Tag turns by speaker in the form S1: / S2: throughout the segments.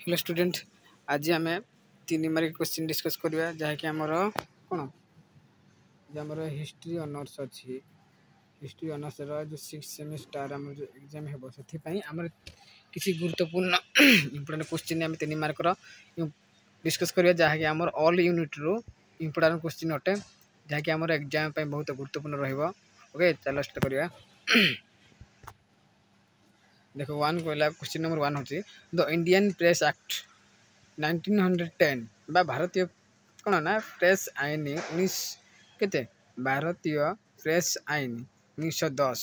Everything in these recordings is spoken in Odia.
S1: हेलो स्टूडेंट आज आम 3 मार्क क्वेश्चन डिस्कस करवा जहाँकि आमर कौन जो आमर हिस्ट्री ऑनर्स अच्छी हिस्ट्री ऑनर्स जो 6th सेमेस्टर आम जो एग्जाम हो आमर किसी गुरुत्वपूर्ण इंपोर्टेंट क्वेश्चन आम 3 मार्क डिस्कस करवा जहाँकि आमर ऑल यूनिट रू इंपोर्टेंट क्वेश्चन अटे जहाँकि आमर एग्जाम बहुत गुरुत्वपूर्ण रहिबो। ओके चलो स्टार्ट करवा। देखो वन कहला क्वेश्चन नंबर 1 होची द इंडियन प्रेस एक्ट 1910 बा भारतीय कौन ना प्रेस आईन 19 केते भारतीय प्रेस आईन 1910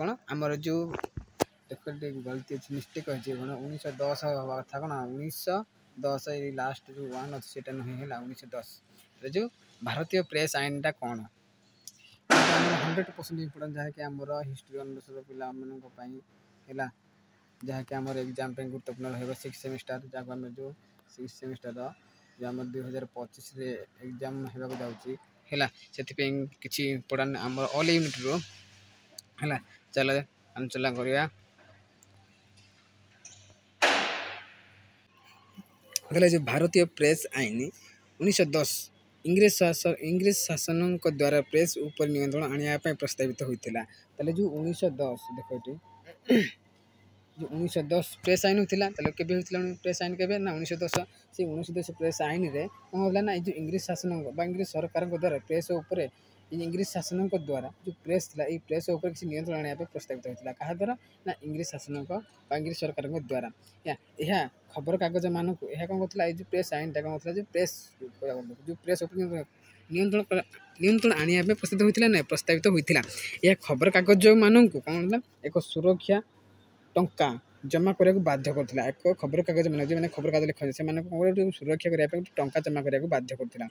S1: कौन आमर जो गलती अच्छी मिस्टेक अच्छी कौन 1910 हवा कथा कौन 1910 लास्ट जो वन अच्छी से नहीं है 1910 जो भारतीय प्रेस आईन टा कौन 100% इम्पोर्टेंट जहाँकि आमर हिस्ट्री ऑनर्स पिला है जहाँकि आमर एग्जाम गुरुत्वपूर्ण रहा 6th सेमेस्टर जहाँ आम जो 6th सेमेस्टर जो आम 2025 एग्जाम होगा जाऊँगी से किसी इम्पोर्टेंट आम ऑल यूनिट रू है चल आलोचना करवा। जो भारतीय प्रेस आईन 1910 इंग्रेज शासन द्वारा प्रेस उपर नियंत्रण आने प्रस्तावित होता जो 1910 देख जो 1910 प्रेस आईन होता प्रेस आईन के ना 1910 से 1910 प्रेस आईन रे कौन होगा ना जो इंग्रेज शासन इंग्रेज सरकार द्वारा प्रेस उपर इंग्रेज शासन द्वारा जो प्रेस था ये प्रेस उपर किसी नियंत्रण आने प्रस्तावित होता क्या द्वारा ना इंग्रेज शासन इंग्रेज सरकार द्वारा यह खबर कागज मानक कौन करता जो प्रेस आईन टा कौन जो प्रेस नियंत्रण आने प्रस्तावित होता ना प्रस्तावित होता यह खबर कागज मानक कौन एक सुरक्षा टंका जमा करने बाध्य करता एक खबर कागज मान जो मैंने खबर कागज लिखा से सुरक्षा करने टंका जमा करने बाध्य करता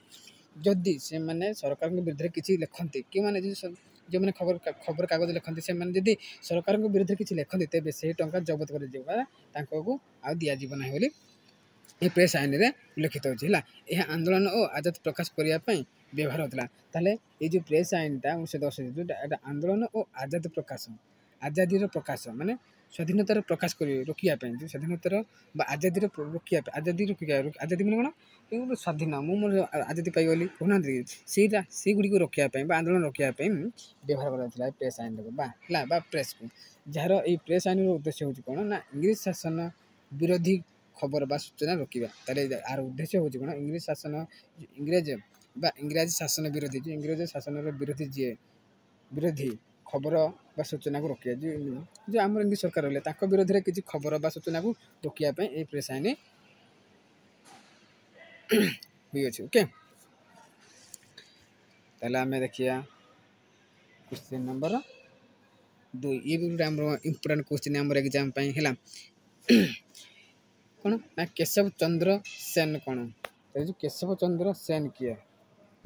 S1: जदि से मैंने सरकार विरुद्ध किसी लिखते कि मैंने जो मैंने खबर कागज लिखते से मैंने सरकार विरुद्ध किसी लिखते तेज से टंका जबत कर दिज्व ना बोली ये प्रेस आईन में उल्लेखित होता है आंदोलन और आजाद प्रकाश करने व्यवहार होता ये जो प्रेस आईन टा 1910 जो आंदोलन और आजादी प्रकाश माने स्वाधीनतार प्रकाश कर रोकने जो स्वाधीनतार आजादी रोकने आजादी आजादी मैंने कौन स्वाधीन मुझे आजादी पाइगली कहना से गुड़ी को रोकने आंदोलन रोकने व्यवहार कराला प्रेस आईन को प्रेस को जार ये प्रेस आईन उद्देश्य हूँ कौन ना इंग्रेज शासन विरोधी खबर बा सूचना रोकवा यार उद्देश्य हूँ कौन इंग्रेज शासन इंग्रेज शासन विरोधी जो इंग्रेज शासन विरोधी जी विरोधी खबर बा सूचना को रोकिया जो आम इंग्लिश सरकार रहा विरोध में किसी खबर बा सूचना को रोकने ये प्रेस आईन हुई अच्छे। ओके ताला आम देखिया क्वेश्चन नंबर 2 ये भी गोटे आम इम्पोर्टेंट क्वेश्चन आम एग्जाम है कौन ना केशव चंद्र सेन कौन जो केशव चंद्र सेन किए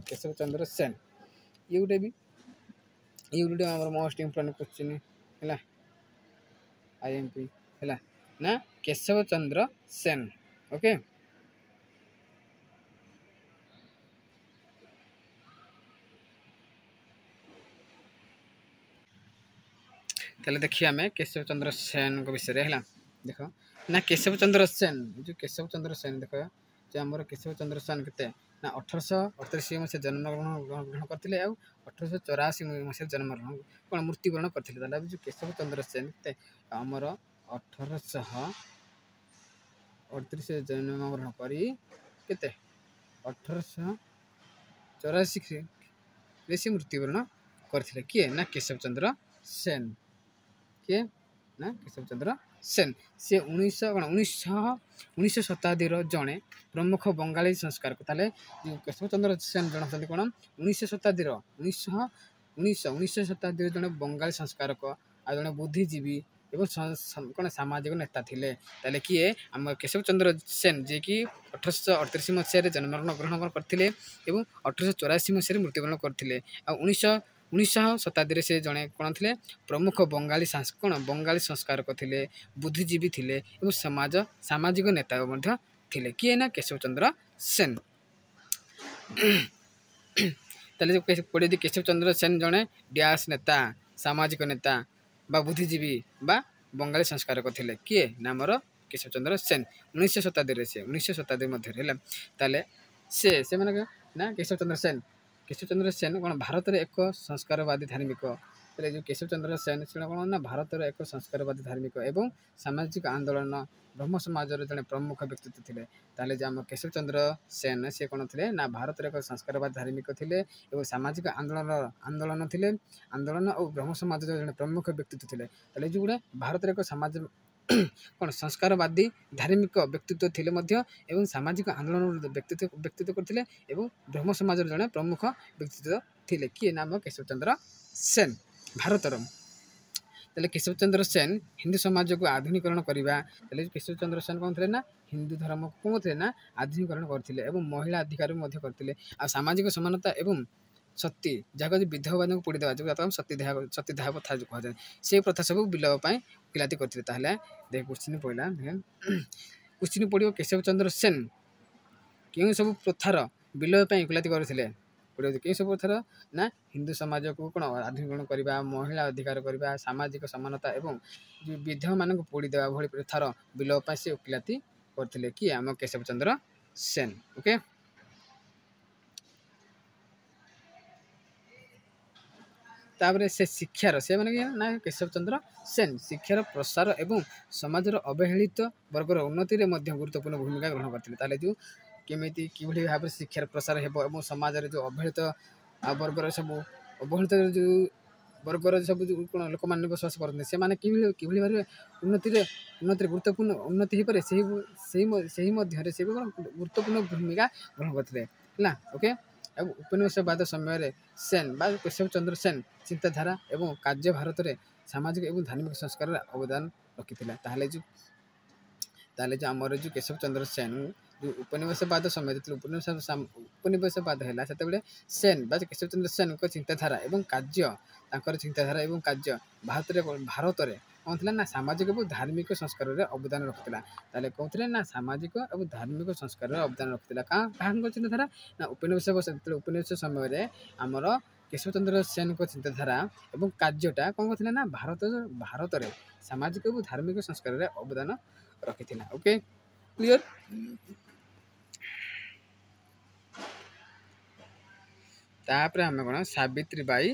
S1: केशव चंद्र सेन ये गोटे भी ये गोटे आम मोस्ट इम्पोर्टेंट क्वेश्चन है आईएमपी है ना केशव चंद्र सेन। ओके ताले देखिए आम केशव चंद्र सेन विषय है देख ना केशव चंद्र सेन जो केशव चंद्र सेन देख जो आम केशव चंद्र सेन के ना 1838 मसीह जन्मग्रहण करते 1884 मसीह जन्मग्रहण कौन मृत्युवरण करते जो केशव चंद्र सेन आमर 1838 जन्मग्रहण कर 1884 से मृत्युवरण करते किए ना केशव चंद्र सेन किए ना केशव चंद्र सेन से 19 शताब्दी जड़े प्रमुख बंगाली संस्कारक केशव चंद्र सेन जन कौन 19 शताब्दी 19 शताब्दी जड़े बंगाली संस्कारक आ जड़े बुद्धिजीवी एवं कौन सामाजिक नेता थे किए आम केशव चंद्र सेन जी कि 1838 मसीह जन्मग्रहण करते 1884 मसीह मृत्युवरण करते 19 शताब्दी से जड़े कौन थे प्रमुख बंगाली कौन बंगाली संस्कारक थे बुद्धिजीवी थे सामाजिक नेता थे किए ना केशव चंद्र सेन पढ़े केशव चंद्र सेन जड़े डैश नेता सामाजिक नेता बा बुद्धिजीवी बा बंगाली संस्कारक थे किए ना आमर କେଶବଚନ୍ଦ୍ର ସେନ 19ଶ ଶତାବ୍ଦୀରେ ସେ 19ଶ ଶତାବ୍ଦୀ ମଧ୍ୟରେ ହେଲା। ତାହେଲେ ସେମାନେ ନା କେଶବଚନ୍ଦ୍ର ସେନ କ'ଣ ଭାରତରେ ଏକ ସଂସ୍କାରବାଦୀ ଧାର୍ମିକ। ତାହେଲେ ଯେଉଁ କେଶବଚନ୍ଦ୍ର ସେନ ସେ କ'ଣ ନା ଭାରତର ଏକ ସଂସ୍କାରବାଦୀ ଧାର୍ମିକ ଏବଂ ସାମାଜିକ ଆନ୍ଦୋଳନ ବ୍ରହ୍ମ ସମାଜର ଜଣେ ପ୍ରମୁଖ ବ୍ୟକ୍ତିତ୍ୱ ଥିଲେ। ତାହେଲେ ଯେ ଆମ କେଶବଚନ୍ଦ୍ର ସେନ ସେ କ'ଣ ଥିଲେ ନା ଭାରତର ଏକ ସଂସ୍କାରବାଦୀ ଧାର୍ମିକ ଥିଲେ ଏବଂ ସାମାଜିକ ଆନ୍ଦୋଳନ ଓ ବ୍ରହ୍ମ ସମାଜର ଜଣେ ପ୍ରମୁଖ ବ୍ୟକ୍ତିତ୍ୱ ଥିଲେ। ତାହେଲେ ଯେଉଁଗୁଡ଼ା ଭାରତରେ ଏକ ସମାଜ କ'ଣ ସଂସ୍କାରବାଦୀ ଧାର୍ମିକ ବ୍ୟକ୍ତିତ୍ୱ ଥିଲେ ମଧ୍ୟ ଏବଂ ସାମାଜିକ ଆନ୍ଦୋଳନ ବ୍ୟକ୍ତିତ୍ୱ କରିଥିଲେ ଏବଂ ବ୍ରହ୍ମ ସମାଜର ଜଣେ ପ୍ରମୁଖ ବ୍ୟକ୍ତିତ୍ୱ ଥିଲେ। କିଏ ନା ଆମ କେଶବଚନ୍ଦ୍ର ସେନ ଭାରତର। ତାହେଲେ କେଶବଚନ୍ଦ୍ର ସେନ ହିନ୍ଦୁ ସମାଜକୁ ଆଧୁନିକରଣ କରିବା। ତାହେଲେ କେଶବଚନ୍ଦ୍ର ସେନ କ'ଣ ଥିଲେ ନା ହିନ୍ଦୁ ଧର୍ମକୁ କ'ଣ ଥିଲେ ନା ଆଧୁନିକରଣ କରିଥିଲେ ଏବଂ ମହିଳା ଅଧିକାର ମଧ୍ୟ କରିଥିଲେ। ଆଉ ସାମାଜିକ ସମାନତା ଏବଂ ସତୀ ଯାହାକୁ ବିଧବାମାନଙ୍କୁ ପୋଡ଼ି ଦେବା ଯେଉଁ ଆମେ ସତୀଦାହ ପ୍ରଥା କୁହାଯାଏ ସେଇ ପ୍ରଥା ସବୁ ବିଲୋପ ପାଇଁ ଓକିଲାତି କରିଥିଲେ। ତାହେଲେ ଦେଖ କୋଶ୍ଚିନ୍ ପଡ଼ିଲା କୋଶ୍ଚିନ୍ ପଡ଼ିବ କେଶବଚନ୍ଦ୍ର ସେନ କେଉଁ ସବୁ ପ୍ରଥାର ବିଲୋପ ପାଇଁ ଓକିଲାତି କରିଥିଲେ? କେଉଁ ସବୁ ପ୍ରଥାର ନା ହିନ୍ଦୁ ସମାଜକୁ କ'ଣ ଆଧୁନିକରଣ କରିବା, ମହିଳା ଅଧିକାର କରିବା, ସାମାଜିକ ସମାନତା ଏବଂ ଯେଉଁ ବିଧବାମାନଙ୍କୁ ପୋଡ଼ି ଦେବା ଭଳି ପ୍ରଥାର ବିଲୋପ ପାଇଁ ସେ ଓକିଲାତି କରିଥିଲେ। କିଏ ଆମ କେଶବଚନ୍ଦ୍ର ସେନ। ଓକେ, ତାପରେ ସେମାନେ ନା କେଶବଚନ୍ଦ୍ର ସେନ ଶିକ୍ଷାର ପ୍ରସାର ଏବଂ ସମାଜର ଅବହେଳିତ ବର୍ଗର ଉନ୍ନତିରେ ମଧ୍ୟ ଗୁରୁତ୍ୱପୂର୍ଣ୍ଣ ଭୂମିକା ଗ୍ରହଣ କରିଥିଲେ। ତାହେଲେ ଯେଉଁ କିଭଳି ଭାବରେ ଶିକ୍ଷାର ପ୍ରସାର ହେବ ଏବଂ ସମାଜରେ ଯେଉଁ ବର୍ଗର ଯେଉଁ କ'ଣ ଲୋକମାନେ ବସବାସ କରନ୍ତି ସେମାନେ କିଭଳି ଭାବରେ ଉନ୍ନତିରେ ଗୁରୁତ୍ୱପୂର୍ଣ୍ଣ ଉନ୍ନତି ହୋଇପାରେ ସେହି ମଧ୍ୟରେ ସେ କ'ଣ ଗୁରୁତ୍ୱପୂର୍ଣ୍ଣ ଭୂମିକା ଗ୍ରହଣ କରିଥିଲେ ହେଲା। ଓକେ, ଏବଂ ଉପନିବେଶବାଦ ସମୟରେ ସେନ ବା କେଶବଚନ୍ଦ୍ର ସେନ ଚିନ୍ତାଧାରା ଏବଂ କାର୍ଯ୍ୟ ଭାରତରେ ସାମାଜିକ ଏବଂ ଧାର୍ମିକ ସଂସ୍କାରରେ ଅବଦାନ ରଖିଥିଲା। ତାହେଲେ ଯେଉଁ ଆମର ଯେଉଁ କେଶବଚନ୍ଦ୍ର ସେନ ଯେଉଁ ଉପନିବେଶବାଦ ସମୟରେ ଯେତେବେଳେ ଉପନିବେଶବାଦ ହେଲା ସେତେବେଳେ ସେନ ବା କେଶବଚନ୍ଦ୍ର ସେନଙ୍କ ଚିନ୍ତାଧାରା ଏବଂ କାର୍ଯ୍ୟ ଭାରତରେ କ'ଣ ଥିଲା ନା ସାମାଜିକ ଏବଂ ଧାର୍ମିକ ସଂସ୍କାରରେ ଅବଦାନ ରଖିଥିଲା। ତାହେଲେ କହୁଥିଲେ ନା ସାମାଜିକ ଏବଂ ଧାର୍ମିକ ସଂସ୍କାରରେ ଅବଦାନ ରଖିଥିଲା। କାହାଙ୍କ ଚିନ୍ତାଧାରା ନା ଉପନିବେଶ ସମୟରେ ଆମର କେଶବଚନ୍ଦ୍ର ସେନଙ୍କ ଚିନ୍ତାଧାରା ଏବଂ କାର୍ଯ୍ୟଟା କ'ଣ କରିଥିଲା ନା ଭାରତରେ ସାମାଜିକ ଏବଂ ଧାର୍ମିକ ସଂସ୍କାରରେ ଅବଦାନ ରଖିଥିଲା। Okay, clear. ତାପରେ ଆମେ କ'ଣ ସାବିତ୍ରୀବାଈ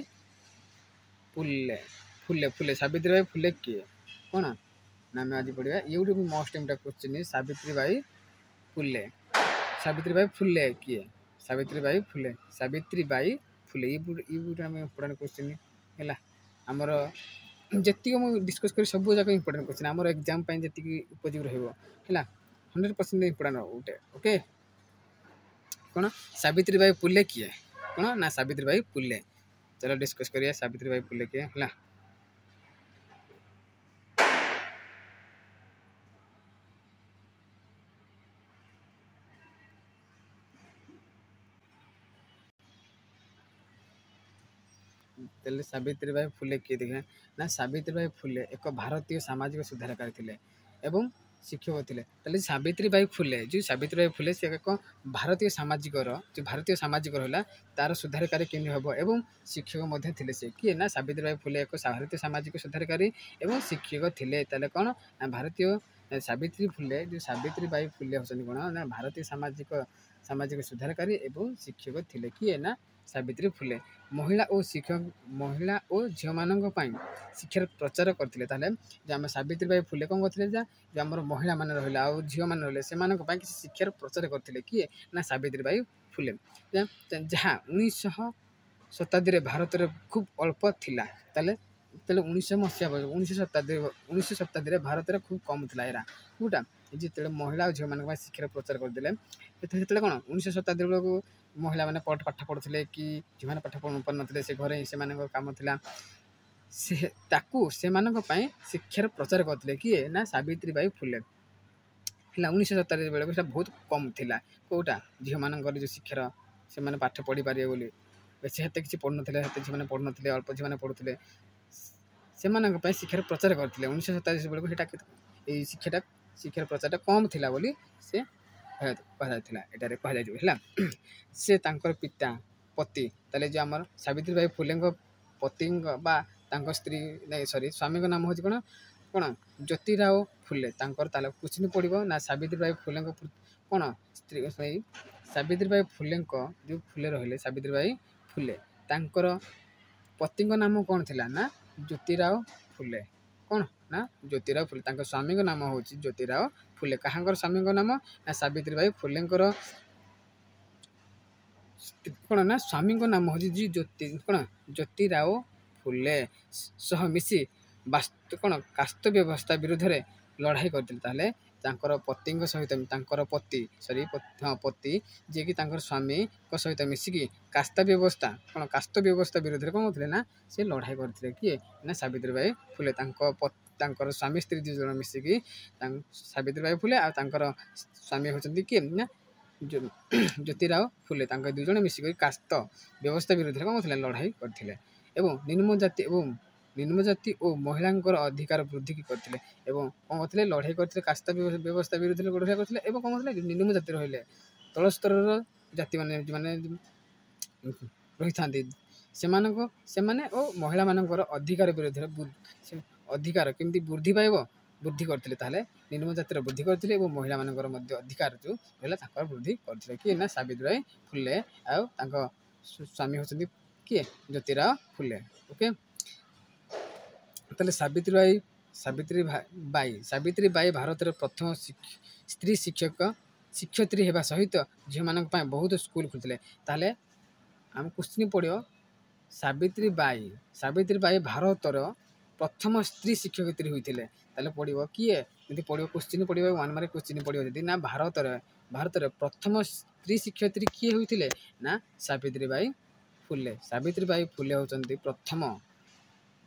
S1: ଫୁଲେ କିଏ କ'ଣ ନା ଆମେ ଆଜି ପଢ଼ିବା YouTube most important question Savitribai Phule କିଏ? ସାବିତ୍ରୀବାଈ ଫୁଲେ ଆମେ ଇମ୍ପୋର୍ଟାଣ୍ଟ କ୍ୱେଶ୍ଚିନ୍ ହେଲା। ଆମର ଯେତିକି ମୁଁ ଡିସ୍କସ୍ କରି ସବୁ ଯାକ ଇମ୍ପୋର୍ଟାଣ୍ଟ କ୍ୱେଶ୍ଚିନ୍ ଆମର ଏକ୍ଜାମ୍ ପାଇଁ ଯେତିକି ଉପଯୋଗୀ ରହିବ ହେଲା 100% ଇମ୍ପୋର୍ଟାଣ୍ଟ ଗୋଟେ। ଓକେ, କ'ଣ ସାବିତ୍ରୀବାଈ ଫୁଲେ କିଏ କ'ଣ ନା ସାବିତ୍ରୀବାଈ ଫୁଲେ। ଚାଲ ଡିସ୍କସ୍ କରିବା ସାବିତ୍ରୀବାଈ ଫୁଲେ କିଏ ହେଲା। ତାହେଲେ ସାବିତ୍ରୀବାଈ ଫୁଲେ କିଏ ଦେଖିବା ନା ସାବିତ୍ରୀବାଈ ଫୁଲେ ଏକ ଭାରତୀୟ ସାମାଜିକ ସୁଧାରକାରୀ ଥିଲେ ଏବଂ ଶିକ୍ଷକ ଥିଲେ। ତାହେଲେ ସାବିତ୍ରୀବାଈ ଫୁଲେ ସେ ଏକ ଭାରତୀୟ ସାମାଜିକର ହେଲା ତାର ସୁଧାରକାରୀ କେମିତି ହେବ ଏବଂ ଶିକ୍ଷକ ମଧ୍ୟ ଥିଲେ। ସେ କିଏ ନା ସାବିତ୍ରୀବାଈ ଫୁଲେ ଏକ ଭାରତୀୟ ସାମାଜିକ ସୁଧାରକାରୀ ଏବଂ ଶିକ୍ଷକ ଥିଲେ। ତାହେଲେ କ'ଣ ନା ସାବିତ୍ରୀବାଈ ଫୁଲେ ହେଉଛନ୍ତି କ'ଣ ନା ଭାରତୀୟ ସାମାଜିକ ସୁଧାରକାରୀ ଏବଂ ଶିକ୍ଷକ ଥିଲେ। କିଏ ନା ସାବିତ୍ରୀ ଫୁଲେ ମହିଳା ଓ ଝିଅମାନଙ୍କ ପାଇଁ ଶିକ୍ଷାର ପ୍ରଚାର କରିଥିଲେ। ତାହେଲେ ଯେ ଆମେ ସାବିତ୍ରୀବାଈ ଫୁଲେ କ'ଣ କରିଥିଲେ ଯେ ଆମର ମହିଳାମାନେ ରହିଲେ ଆଉ ଝିଅମାନେ ରହିଲେ ସେମାନଙ୍କ ପାଇଁ କିଛି ଶିକ୍ଷାର ପ୍ରଚାର କରିଥିଲେ। କିଏ ନା ସାବିତ୍ରୀବାଈ ଫୁଲେ ଯାହା 19ଶ ଶତାବ୍ଦୀରେ ଭାରତରେ ଖୁବ୍ ଅଳ୍ପ ଥିଲା। ତାହେଲେ 19ଶ ଶତାବ୍ଦୀରେ ଭାରତରେ ଖୁବ୍ କମ୍ ଥିଲା ଏରା କେଉଁଟା ଯେତେବେଳେ ମହିଳା ଓ ଝିଅମାନଙ୍କ ପାଇଁ ଶିକ୍ଷାର ପ୍ରଚାର କରିଥିଲେ। ସେତେବେଳେ କ'ଣ 19ଶ ଶତାବ୍ଦୀ ବେଳକୁ ମହିଳାମାନେ ପାଠ ପଢ଼ୁଥିଲେ କି ଝିଅମାନେ ପାଠ ପଢ଼ୁ ପାରୁନଥିଲେ ସେ ଘରେ ସେମାନଙ୍କ କାମ ଥିଲା ସେମାନଙ୍କ ପାଇଁ ଶିକ୍ଷାର ପ୍ରଚାର କରିଥିଲେ। କିଏ ନା ସାବିତ୍ରୀବାଈ ଫୁଲେ ହେଲା। 19ଶ ଶତାବ୍ଦୀ ବେଳକୁ ସେଟା ବହୁତ କମ୍ ଥିଲା କେଉଁଟା ଝିଅମାନଙ୍କର ଯେଉଁ ଶିକ୍ଷାର ସେମାନେ ପାଠ ପଢ଼ିପାରିବେ ବୋଲି ବେଶୀ ହେତେ କିଛି ପଢ଼ୁନଥିଲେ ଝିଅମାନେ ପଢ଼ୁନଥିଲେ ଅଳ୍ପ ଝିଅମାନେ ପଢ଼ୁଥିଲେ ସେମାନଙ୍କ ପାଇଁ ଶିକ୍ଷାର ପ୍ରଚାର କରିଥିଲେ। 19ଶ ଶତାବ୍ଦୀ ବେଳକୁ ସେଟା ଏଇ ଶିକ୍ଷାର ପ୍ରଚାରଟା କମ୍ ଥିଲା ବୋଲି ସେ କୁହାଯାଇଥିଲା ଏଠାରେ କୁହାଯାଇଯିବ ହେଲା। ସେ ତାଙ୍କର ପତି ତାହେଲେ ଯେଉଁ ଆମର ସାବିତ୍ରୀବାଈ ଫୁଲେଙ୍କ ପତିଙ୍କ ବା ତାଙ୍କ ସ୍ୱାମୀଙ୍କ ନାମ ହେଉଛି କ'ଣ କ'ଣ ଜ୍ୟୋତିରାଓ ଫୁଲେ ତାଙ୍କର ତାହେଲେ କ୍ୱେଶ୍ଚିନ୍ ପଡ଼ିବ ନା ସାବିତ୍ରୀବାଇ ଫୁଲେଙ୍କ କ'ଣ ସ୍ତ୍ରୀ ସାବିତ୍ରୀବାଇ ଫୁଲେଙ୍କ ଯେଉଁ ଫୁଲେ ରହିଲେ ସାବିତ୍ରୀବାଇ ଫୁଲେ ତାଙ୍କର ପତିଙ୍କ ନାମ କ'ଣ ଥିଲା ନା ଜ୍ୟୋତିରାଓ ଫୁଲେ। କ'ଣ ନା ଜ୍ୟୋତିରାଓ ଫୁଲେ ତାଙ୍କ ସ୍ୱାମୀଙ୍କ ନାମ ହେଉଛି ଜ୍ୟୋତିରାଓ ଫୁଲେ। କାହାଙ୍କର ସ୍ୱାମୀଙ୍କ ନାମ ନା ସାବିତ୍ରୀବାଇ ଫୁଲେଙ୍କର କ'ଣ ନା ସ୍ୱାମୀଙ୍କ ନାମ ହେଉଛି କ'ଣ ଜ୍ୟୋତିରାଓ ଫୁଲେ ସହ ମିଶି କ'ଣ କାଷ୍ଟ ବ୍ୟବସ୍ଥା ବିରୁଦ୍ଧରେ ଲଢ଼ାଇ କରିଥିଲେ। ତାହେଲେ ତାଙ୍କର ପତିଙ୍କ ସହିତ ତାଙ୍କର ପତି ଯିଏକି ତାଙ୍କର ସ୍ୱାମୀଙ୍କ ସହିତ ମିଶିକି କାଷ୍ଟ ବ୍ୟବସ୍ଥା ବିରୁଦ୍ଧରେ କ'ଣ କରୁଥିଲେ ନା ସେ ଲଢ଼ାଇ କରିଥିଲେ। କିଏ ନା ସାବିତ୍ରୀବାଇ ଫୁଲେ ତାଙ୍କର ସ୍ୱାମୀ ସ୍ତ୍ରୀ 2 ଜଣ ମିଶିକି ସାବିତ୍ରୀବାଇ ଫୁଲେ ଆଉ ତାଙ୍କର ସ୍ୱାମୀ ହେଉଛନ୍ତି କିଏ ନା ଜ୍ୟୋତିରାଓ ଫୁଲେ ତାଙ୍କ 2 ଜଣ ମିଶିକରି କାଷ୍ଟ ବ୍ୟବସ୍ଥା ବିରୁଦ୍ଧରେ କ'ଣ କରୁଥିଲେ ଲଢ଼ାଇ କରିଥିଲେ ଏବଂ ନିମ୍ନ ଜାତି ଓ ମହିଳାଙ୍କର ଅଧିକାର ବୃଦ୍ଧି କରିଥିଲେ ଏବଂ କ'ଣ କରିଥିଲେ ଲଢ଼ାଇ କରିଥିଲେ କାଷ୍ଟ ବ୍ୟବସ୍ଥା ବିରୁଦ୍ଧରେ ଲଢ଼ାଇ କରିଥିଲେ ଏବଂ କ'ଣ କରିଥିଲେ ନିମ୍ନ ଜାତି ରହିଲେ ତଳ ସ୍ତରର ଜାତିମାନେ ଯେଉଁମାନେ ରହିଥାନ୍ତି ସେମାନେ ଓ ମହିଳାମାନଙ୍କର ଅଧିକାର ବିରୁଦ୍ଧରେ ଅଧିକାର କେମିତି ବୃଦ୍ଧି ପାଇବ ବୃଦ୍ଧି କରିଥିଲେ। ତାହେଲେ ନିମ୍ନ ଜାତିର ବୃଦ୍ଧି କରିଥିଲେ ଏବଂ ମହିଳାମାନଙ୍କର ମଧ୍ୟ ଅଧିକାର ଯେଉଁ ରହିଲା ତାଙ୍କର ବୃଦ୍ଧି କରିଥିଲେ। କିଏ ନା ସାବିତ୍ରୀବାଇ ଫୁଲେ ଆଉ ତାଙ୍କ ସ୍ୱାମୀ ହେଉଛନ୍ତି କିଏ ଜ୍ୟୋତିରାଓ ଫୁଲେ। ଓକେ ତାହେଲେ ସାବିତ୍ରୀବାଇ ଭାରତର ପ୍ରଥମ ସ୍ତ୍ରୀ ଶିକ୍ଷୟିତ୍ରୀ ହେବା ସହିତ ଝିଅମାନଙ୍କ ପାଇଁ ବହୁତ ସ୍କୁଲ ଖୋଲିଥିଲେ। ତାହେଲେ ଆମ କ୍ୱେଶ୍ଚିନ୍ ପଡ଼ିବ ସାବିତ୍ରୀବାଇ ଭାରତର ପ୍ରଥମ ସ୍ତ୍ରୀ ଶିକ୍ଷୟିତ୍ରୀ ହୋଇଥିଲେ। ତାହେଲେ ପଡ଼ିବ କିଏ ଯଦି ପଡ଼ିବ କ୍ୱେଶ୍ଚିନ୍ ପଡ଼ିବ 1 ମାର୍କ କ୍ୱେଶ୍ଚିନ୍ ପଡ଼ିବ ଯଦି ନା ଭାରତରେ ପ୍ରଥମ ସ୍ତ୍ରୀ ଶିକ୍ଷୟିତ୍ରୀ କିଏ ହୋଇଥିଲେ ନା ସାବିତ୍ରୀବାଇ ଫୁଲେ। ସାବିତ୍ରୀବାଇ ଫୁଲେ ହେଉଛନ୍ତି ପ୍ରଥମ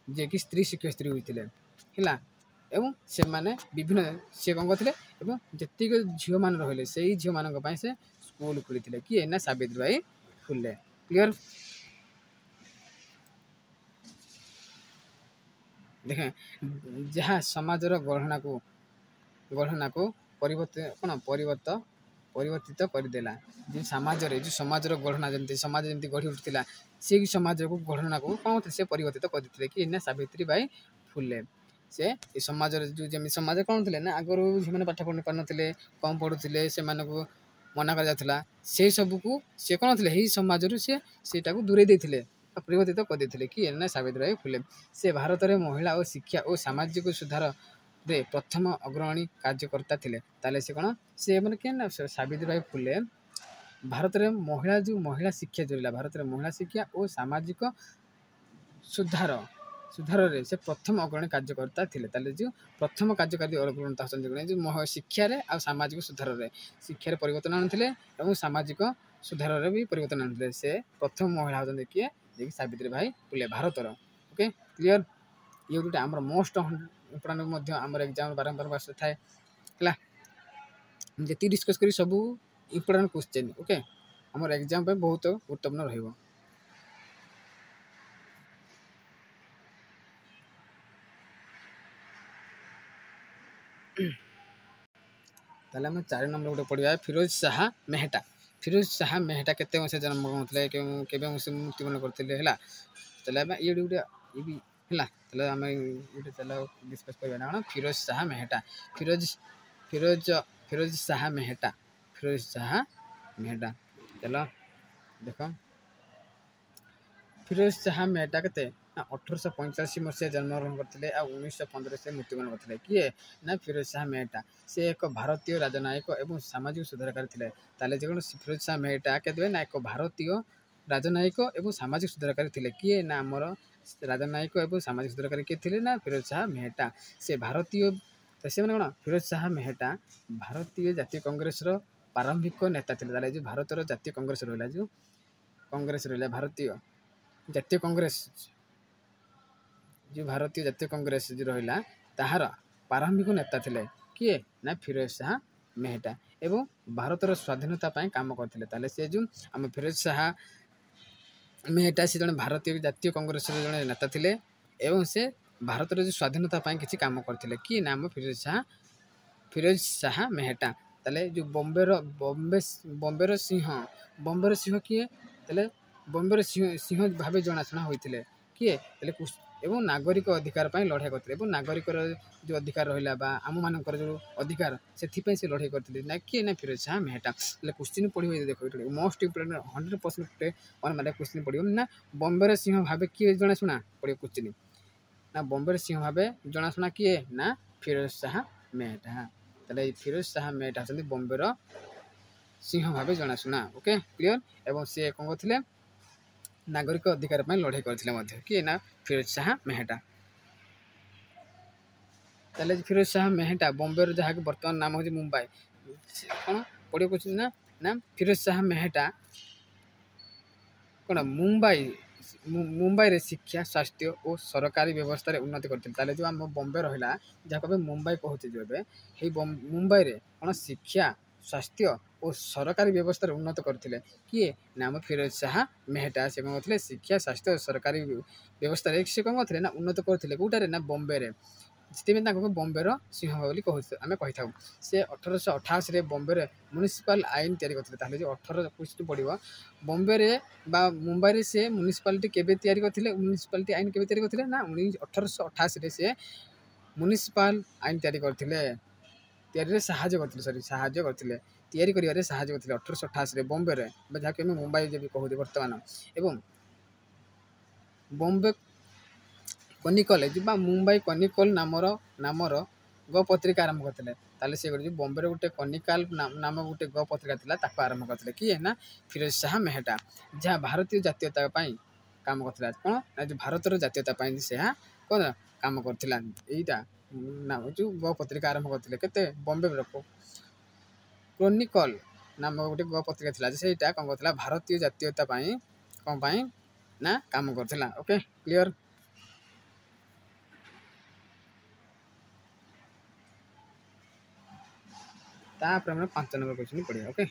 S1: ଯିଏକି ସ୍ତ୍ରୀ ଶିକ୍ଷୟିତ୍ରୀ ହୋଇଥିଲେ ହେଲା ଏବଂ ସେମାନେ ସେ କ'ଣ କରିଥିଲେ ଏବଂ ଯେତିକି ଝିଅମାନେ ରହିଲେ ସେଇ ଝିଅମାନଙ୍କ ପାଇଁ ସେ ସ୍କୁଲ ଖୋଲିଥିଲେ। କିଏ ନା ସାବିତ୍ରୀବାଇ ଫୁଲେ। କ୍ଲିୟର ଦେଖ ଯାହା ସମାଜର ଗଢ଼ଣାକୁ ପରିବର୍ତ୍ତିତ କରିଦେଲା। ଯେ ସମାଜର ଗଢ଼ଣା ସମାଜ ଯେମିତି ଗଢ଼ି ଉଠିଥିଲା ସେଇ ସମାଜକୁ ଗଢ଼ଣାକୁ କ'ଣ ସେ ପରିବର୍ତ୍ତିତ କରିଥିଲେ। କି ନା ସାବିତ୍ରୀବାଇ ଫୁଲେ ସେ ଏ ସମାଜରେ ଯେମିତି ସମାଜ କ'ଣ ଥିଲେ ନା ଆଗରୁ ଝିଅମାନେ ପାଠ ପଢ଼ି ପାରୁନଥିଲେ କମ୍ ପଢ଼ୁଥିଲେ ସେମାନଙ୍କୁ ମନା କରାଯାଉଥିଲା ସେଇ ସବୁକୁ ସେ କ'ଣ ଥିଲେ ଏହି ସମାଜରୁ ସେଇଟାକୁ ଦୂରେଇ ଦେଇଥିଲେ ପରିବର୍ତ୍ତିତ କରିଦେଇଥିଲେ। କିଏ ନା ସାବିତ୍ରୀବାଇ ଫୁଲେ। ସେ ଭାରତରେ ମହିଳା ଓ ଶିକ୍ଷା ଓ ସାମାଜିକ ସୁଧାରରେ ପ୍ରଥମ ଅଗ୍ରଣୀ କାର୍ଯ୍ୟକର୍ତ୍ତା ଥିଲେ। ତାହେଲେ ସେ କ'ଣ ସେ ମାନେ କିଏ ନା ସାବିତ୍ରୀବାଇ ଫୁଲେ ଭାରତରେ ମହିଳା ଶିକ୍ଷା ଯୋଡ଼ିଲା ଭାରତରେ ମହିଳା ଶିକ୍ଷା ଓ ସାମାଜିକ ସୁଧାରରେ ସେ ପ୍ରଥମ ଅଗ୍ରଣୀ କାର୍ଯ୍ୟକର୍ତ୍ତା ଥିଲେ। ତାହେଲେ ଯେଉଁ ପ୍ରଥମ କାର୍ଯ୍ୟକାରୀ ଅଗ୍ରଣୀତା ହେଉଛନ୍ତି ଯେଉଁ ଶିକ୍ଷାରେ ଆଉ ସାମାଜିକ ସୁଧାରରେ ଶିକ୍ଷାରେ ପରିବର୍ତ୍ତନ ଆଣିଥିଲେ ଏବଂ ସାମାଜିକ ସୁଧାରରେ ବି ପରିବର୍ତ୍ତନ ଆଣିଥିଲେ। ସେ ପ୍ରଥମ ମହିଳା ହେଉଛନ୍ତି କିଏ ଯିଏକି ସାବିତ୍ରୀବାଇ ଫୁଲେ ଭାରତର। ଓକେ କ୍ଲିୟର ଇଏ ଗୋଟେ ଆମର ମୋଷ୍ଟ ଇମ୍ପୋର୍ଟାଣ୍ଟ ମଧ୍ୟ ଆମର ଏକ୍ଜାମ୍ ବାରମ୍ବାର ଆସିଥାଏ ହେଲା। ଯେତିକି ଡିସ୍କସ୍ କରି ସବୁ ଇମ୍ପୋର୍ଟାଣ୍ଟ କ୍ୱେଶ୍ଚିନ୍ ଓକେ ଆମର ଏକ୍ଜାମ୍ ପାଇଁ ବହୁତ ଗୁରୁତ୍ୱପୂର୍ଣ୍ଣ ରହିବ। ତାହେଲେ ଆମେ 4 ନମ୍ବର ଗୋଟେ ପଢ଼ିବା ଫିରୋଜ ଶାହା ମେହେଟା କେତେ ମସିହା ଜନ୍ମ ହେଉଥିଲେ କେବେ ମୃତ୍ୟୁବରଣ କରିଥିଲେ ହେଲା। ତାହେଲେ ଆମେ ଇଏ ବି ହେଲା ତାହେଲେ ଆମେ ଗୋଟେ ଚାଲ ଡିସ୍କସ୍ କରିବା ନା କ'ଣ ଫିରୋଜ ଶାହା ମେହେଟା ଚାଲ ଦେଖ ଫିରୋଜ ଶାହା ମେହେଟା କେତେ ନା 1885 ମସିହା ଜନ୍ମଗ୍ରହଣ କରିଥିଲେ ଆଉ 1915 ସେ ମୃତ୍ୟୁବରଣ କରିଥିଲେ। କିଏ ନା ଫିରୋଜ ଶାହା ମେହେଟା ସେ ଏକ ଭାରତୀୟ ରାଜନୟିକ ଏବଂ ସାମାଜିକ ସୁଧାରକାରୀ ଥିଲେ। ତାହେଲେ ଯେ କ'ଣ ଫିରୋଜ ଶାହା ମେହେଟା କେତେ ନା ଏକ ଭାରତୀୟ ରାଜନୟିକ ଏବଂ ସାମାଜିକ ସୁଧାରକାରୀ ଥିଲେ। କିଏ ନା ଆମର ରାଜନୟିକ ଏବଂ ସାମାଜିକ ସୁଧାରକାରୀ କିଏ ଥିଲେ ନା ଫିରୋଜ ଶାହା ମେହେଟା। ସେମାନେ କ'ଣ ଫିରୋଜ ଶାହା ମେହେଟା ଭାରତୀୟ ଜାତୀୟ କଂଗ୍ରେସର ପ୍ରାରମ୍ଭିକ ନେତା ଥିଲେ। ତାହେଲେ ଯେଉଁ ଭାରତର ଜାତୀୟ କଂଗ୍ରେସ ରହିଲା ଭାରତୀୟ ଜାତୀୟ କଂଗ୍ରେସ ଯେଉଁ ରହିଲା ତାହାର ପ୍ରାରମ୍ଭିକ ନେତା ଥିଲେ। କିଏ ନା ଫିରୋଜ ଶାହା ମେହେଟା ଏବଂ ଭାରତର ସ୍ୱାଧୀନତା ପାଇଁ କାମ କରିଥିଲେ। ତାହେଲେ ସେ ଯେଉଁ ଆମ ଫିରୋଜ ଶାହା ମେହେଟା ସେ ଜଣେ ଭାରତୀୟ ଜାତୀୟ କଂଗ୍ରେସର ଜଣେ ନେତା ଥିଲେ ଏବଂ ସେ ଭାରତର ଯେଉଁ ସ୍ୱାଧୀନତା ପାଇଁ କିଛି କାମ କରିଥିଲେ। କିଏ ନା ଆମ ଫିରୋଜ ଶାହା ମେହେଟା। ତାହେଲେ ଯେଉଁ ବମ୍ବେର ସିଂହ କିଏ ତାହେଲେ ବମ୍ବେର ସିଂହ ଭାବେ ଜଣାଶୁଣା ହୋଇଥିଲେ। କିଏ ତାହେଲେ ଏବଂ ନାଗରିକ ଅଧିକାର ପାଇଁ ଲଢ଼େଇ କରିଥିଲେ ଏବଂ ନାଗରିକର ଯେଉଁ ଅଧିକାର ରହିଲା ବା ଆମମାନଙ୍କର ଯେଉଁ ଅଧିକାର ସେଥିପାଇଁ ସେ ଲଢ଼େଇ କରିଥିଲେ ନା କିଏ ନା ଫିରୋଜ ଶାହ ମେହେଟା। ହେଲେ କ୍ୱେଶ୍ଚିନ୍ ପଢ଼ିବ ଦେଖ most important 100% one mark question ପଡ଼ିବ ନା ବମ୍ବେର ସିଂହ ଭାବେ କିଏ ଜଣାଶୁଣା ପଡ଼ିବ କ୍ୱେଶ୍ଚିନ୍ ନା ବମ୍ବେର ସିଂହ ଭାବେ ଜଣାଶୁଣା କିଏ ନା ଫିରୋଜ ଶାହ ମେହେଟା। ତାହେଲେ ଏଇ ଫିରୋଜ ଶାହ ମେହେଟା ହେଉଛନ୍ତି ବମ୍ବେର ସିଂହ ଭାବେ ଜଣାଶୁଣା। Okay clear. ଏବଂ ସିଏ କ'ଣ କରିଥିଲେ ନାଗରିକ ଅଧିକାର ପାଇଁ ଲଢ଼େଇ କରିଥିଲେ ମଧ୍ୟ କିଏ ନା ଫିରୋଜ ଶାହ ମେହେଟା। ତାହେଲେ ଫିରୋଜ ଶାହ ମେହେଟା ବମ୍ବେର ଯାହାକି ବର୍ତ୍ତମାନ ନାମ ହେଉଛି ମୁମ୍ବାଇ କ'ଣ ପଡ଼ିବ କହୁଛନ୍ତି ନା ଫିରୋଜ ଶାହ ମେହେଟା କ'ଣ ମୁମ୍ବାଇରେ ଶିକ୍ଷା ସ୍ୱାସ୍ଥ୍ୟ ଓ ସରକାରୀ ବ୍ୟବସ୍ଥାରେ ଉନ୍ନତି କରିଥିଲେ। ତାହେଲେ ଯେଉଁ ଆମ ବମ୍ବେ ରହିଲା ଯାହାକୁ ଆମେ ମୁମ୍ବାଇ କହୁଛେ ଯେଉଁ ଏବେ ସେଇ ମୁମ୍ବାଇରେ କ'ଣ ଶିକ୍ଷା ସ୍ୱାସ୍ଥ୍ୟ ଓ ସରକାରୀ ବ୍ୟବସ୍ଥାରେ ଉନ୍ନତ କରିଥିଲେ କିଏ ନା ଆମ ଫିରୋଜ ଶାହ ମେହେଟା। ସେ କ'ଣ କରିଥିଲେ ଶିକ୍ଷା ସ୍ୱାସ୍ଥ୍ୟ ଓ ସରକାରୀ ବ୍ୟବସ୍ଥାରେ ସେ କ'ଣ କରିଥିଲେ ନା ଉନ୍ନତ କରିଥିଲେ କେଉଁଟାରେ ନା ବମ୍ବେରେ। ସେଥିପାଇଁ ତାଙ୍କୁ ବମ୍ବେର ସିଂହ ବୋଲି ଆମେ କହିଥାଉ। ସେ 1888ରେ ବମ୍ବେରେ ମ୍ୟୁନିସିପାଲ ଆଇନ ତିଆରି କରିଥିଲେ। ତାହେଲେ ଯେଉଁ 18 ପଡ଼ିବ ବମ୍ବେରେ ବା ମୁମ୍ବାଇରେ ସେ ମ୍ୟୁନିସିପାଲିଟି କେବେ ତିଆରି କରିଥିଲେ ମ୍ୟୁନିସିପାଲିଟି ଆଇନ କେବେ ତିଆରି କରିଥିଲେ ନା 1888ରେ ସେ ମ୍ୟୁନିସିପାଲ ଆଇନ ତିଆରି କରିଥିଲେ। ତିଆରିରେ ସାହାଯ୍ୟ କରିଥିଲେ ତିଆରି କରିବାରେ ସାହାଯ୍ୟ କରିଥିଲେ 1888ରେ ବମ୍ବେରେ ବା ଯାହାକି ଆମେ ମୁମ୍ବାଇ ଯେବେ କହୁଛେ ବର୍ତ୍ତମାନ। ଏବଂ ବମ୍ବେ କନିକଲ ବା ମୁମ୍ବାଇ କନିକଲ ନାମର ଗ ପତ୍ରିକା ଆରମ୍ଭ କରିଥିଲେ। ତାହେଲେ ସେ ଗୋଟେ ବମ୍ବେରେ ଗୋଟେ କନିକାଲ ନାମ ଗୋଟେ ଗ ପତ୍ରିକା ଥିଲା ତାକୁ ଆରମ୍ଭ କରିଥିଲେ କିଏ ନା ଫିରୋଜ ଶାହ ମେହେଟା ଯାହା ଭାରତୀୟ ଜାତୀୟତା ପାଇଁ କାମ କରିଥିଲା। କ'ଣ ନା ଯେଉଁ ଭାରତର ଜାତୀୟତା ପାଇଁ ସେ କ'ଣ କାମ କରିଥିଲା। ଏଇଟା ଯେଉଁ ଗ ପତ୍ରିକା ଆରମ୍ଭ କରିଥିଲେ କେତେ ବମ୍ବେର କ୍ରୋନିକଲ ନାମକ ଗୋଟେ ଗ ପତ୍ରିକା ଥିଲା ଯେ ସେଇଟା କ'ଣ କରିଥିଲା ଭାରତୀୟ ଜାତୀୟତା ପାଇଁ କ'ଣ ପାଇଁ ନା କାମ କରିଥିଲା। Okay clear. ତାପରେ ଆମେ 5 ନମ୍ବର କ୍ୱେଶ୍ଚିନ୍ ପଢ଼ିବା। ଓକେ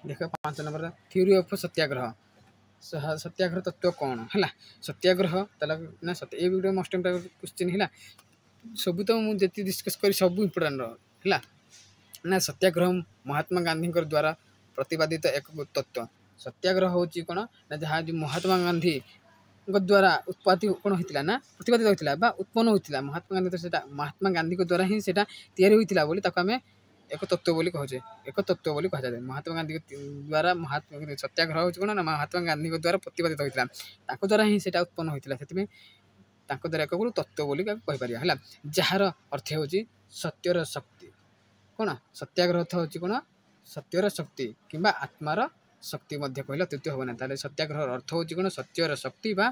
S1: ଦେଖ 5 ନମ୍ବର ଥିଓରି ଅଫ୍ ସତ୍ୟାଗ୍ରହ। ସତ୍ୟାଗ୍ରହ ତତ୍ତ୍ୱ କ'ଣ ହେଲା ସତ୍ୟାଗ୍ରହ ତାହେଲେ ନା ଏଇ ଗୋଟେ ମୋଷ୍ଟ ଇମ୍ପୋର୍ଟାଣ୍ଟ କ୍ୱେଶ୍ଚିନ୍ ହେଲା। ସବୁ ତ ମୁଁ ଯେତିକି ଡିସ୍କସ୍ କରି ସବୁ ଇମ୍ପୋର୍ଟାଣ୍ଟ ହେଲା ନା ସତ୍ୟାଗ୍ରହ ମହାତ୍ମା ଗାନ୍ଧୀଙ୍କ ଦ୍ୱାରା ପ୍ରତିପାଦିତ ଏକ ତତ୍ତ୍ୱ। ସତ୍ୟାଗ୍ରହ ହେଉଛି କ'ଣ ନା ଯାହା ଯେଉଁ ମହାତ୍ମା ଗାନ୍ଧୀଙ୍କ ଦ୍ୱାରା ଉତ୍ପତ୍ତି କ'ଣ ହୋଇଥିଲା ନା ପ୍ରତିପାଦିତ ହୋଇଥିଲା ବା ଉତ୍ପନ୍ନ ହୋଇଥିଲା ମହାତ୍ମା ଗାନ୍ଧୀଙ୍କ ଦ୍ୱାରା ହିଁ ସେଇଟା ତିଆରି ହୋଇଥିଲା ବୋଲି ତାକୁ ଆମେ ଏକ ତତ୍ତ୍ୱ ବୋଲି କହୁଛେ ଏକ ତତ୍ତ୍ୱ ବୋଲି କୁହାଯାଏ। ମହାତ୍ମା ଗାନ୍ଧୀଙ୍କ ଦ୍ୱାରା ସତ୍ୟାଗ୍ରହ ହେଉଛି କ'ଣ ନା ମହାତ୍ମା ଗାନ୍ଧୀଙ୍କ ଦ୍ୱାରା ପ୍ରତିପାଦିତ ହୋଇଥିଲା ତାଙ୍କ ଦ୍ୱାରା ହିଁ ସେଇଟା ଉତ୍ପନ୍ନ ହୋଇଥିଲା। ସେଥିପାଇଁ ତାଙ୍କ ଦ୍ୱାରା ଏକ ତତ୍ତ୍ୱ ବୋଲି କହିପାରିବା ହେଲା। ଯାହାର ଅର୍ଥ ହେଉଛି ସତ୍ୟର ଶକ୍ତି। କ'ଣ ସତ୍ୟାଗ୍ରହ ଅର୍ଥ ହେଉଛି କ'ଣ ସତ୍ୟର ଶକ୍ତି କିମ୍ବା ଆତ୍ମାର ଶକ୍ତି ମଧ୍ୟ କହିଲେ ଅତ୍ୟୁକ୍ତି ହେବ ନାହିଁ। ତାହେଲେ ସତ୍ୟାଗ୍ରହର ଅର୍ଥ ହେଉଛି କ'ଣ ସତ୍ୟର ଶକ୍ତି ବା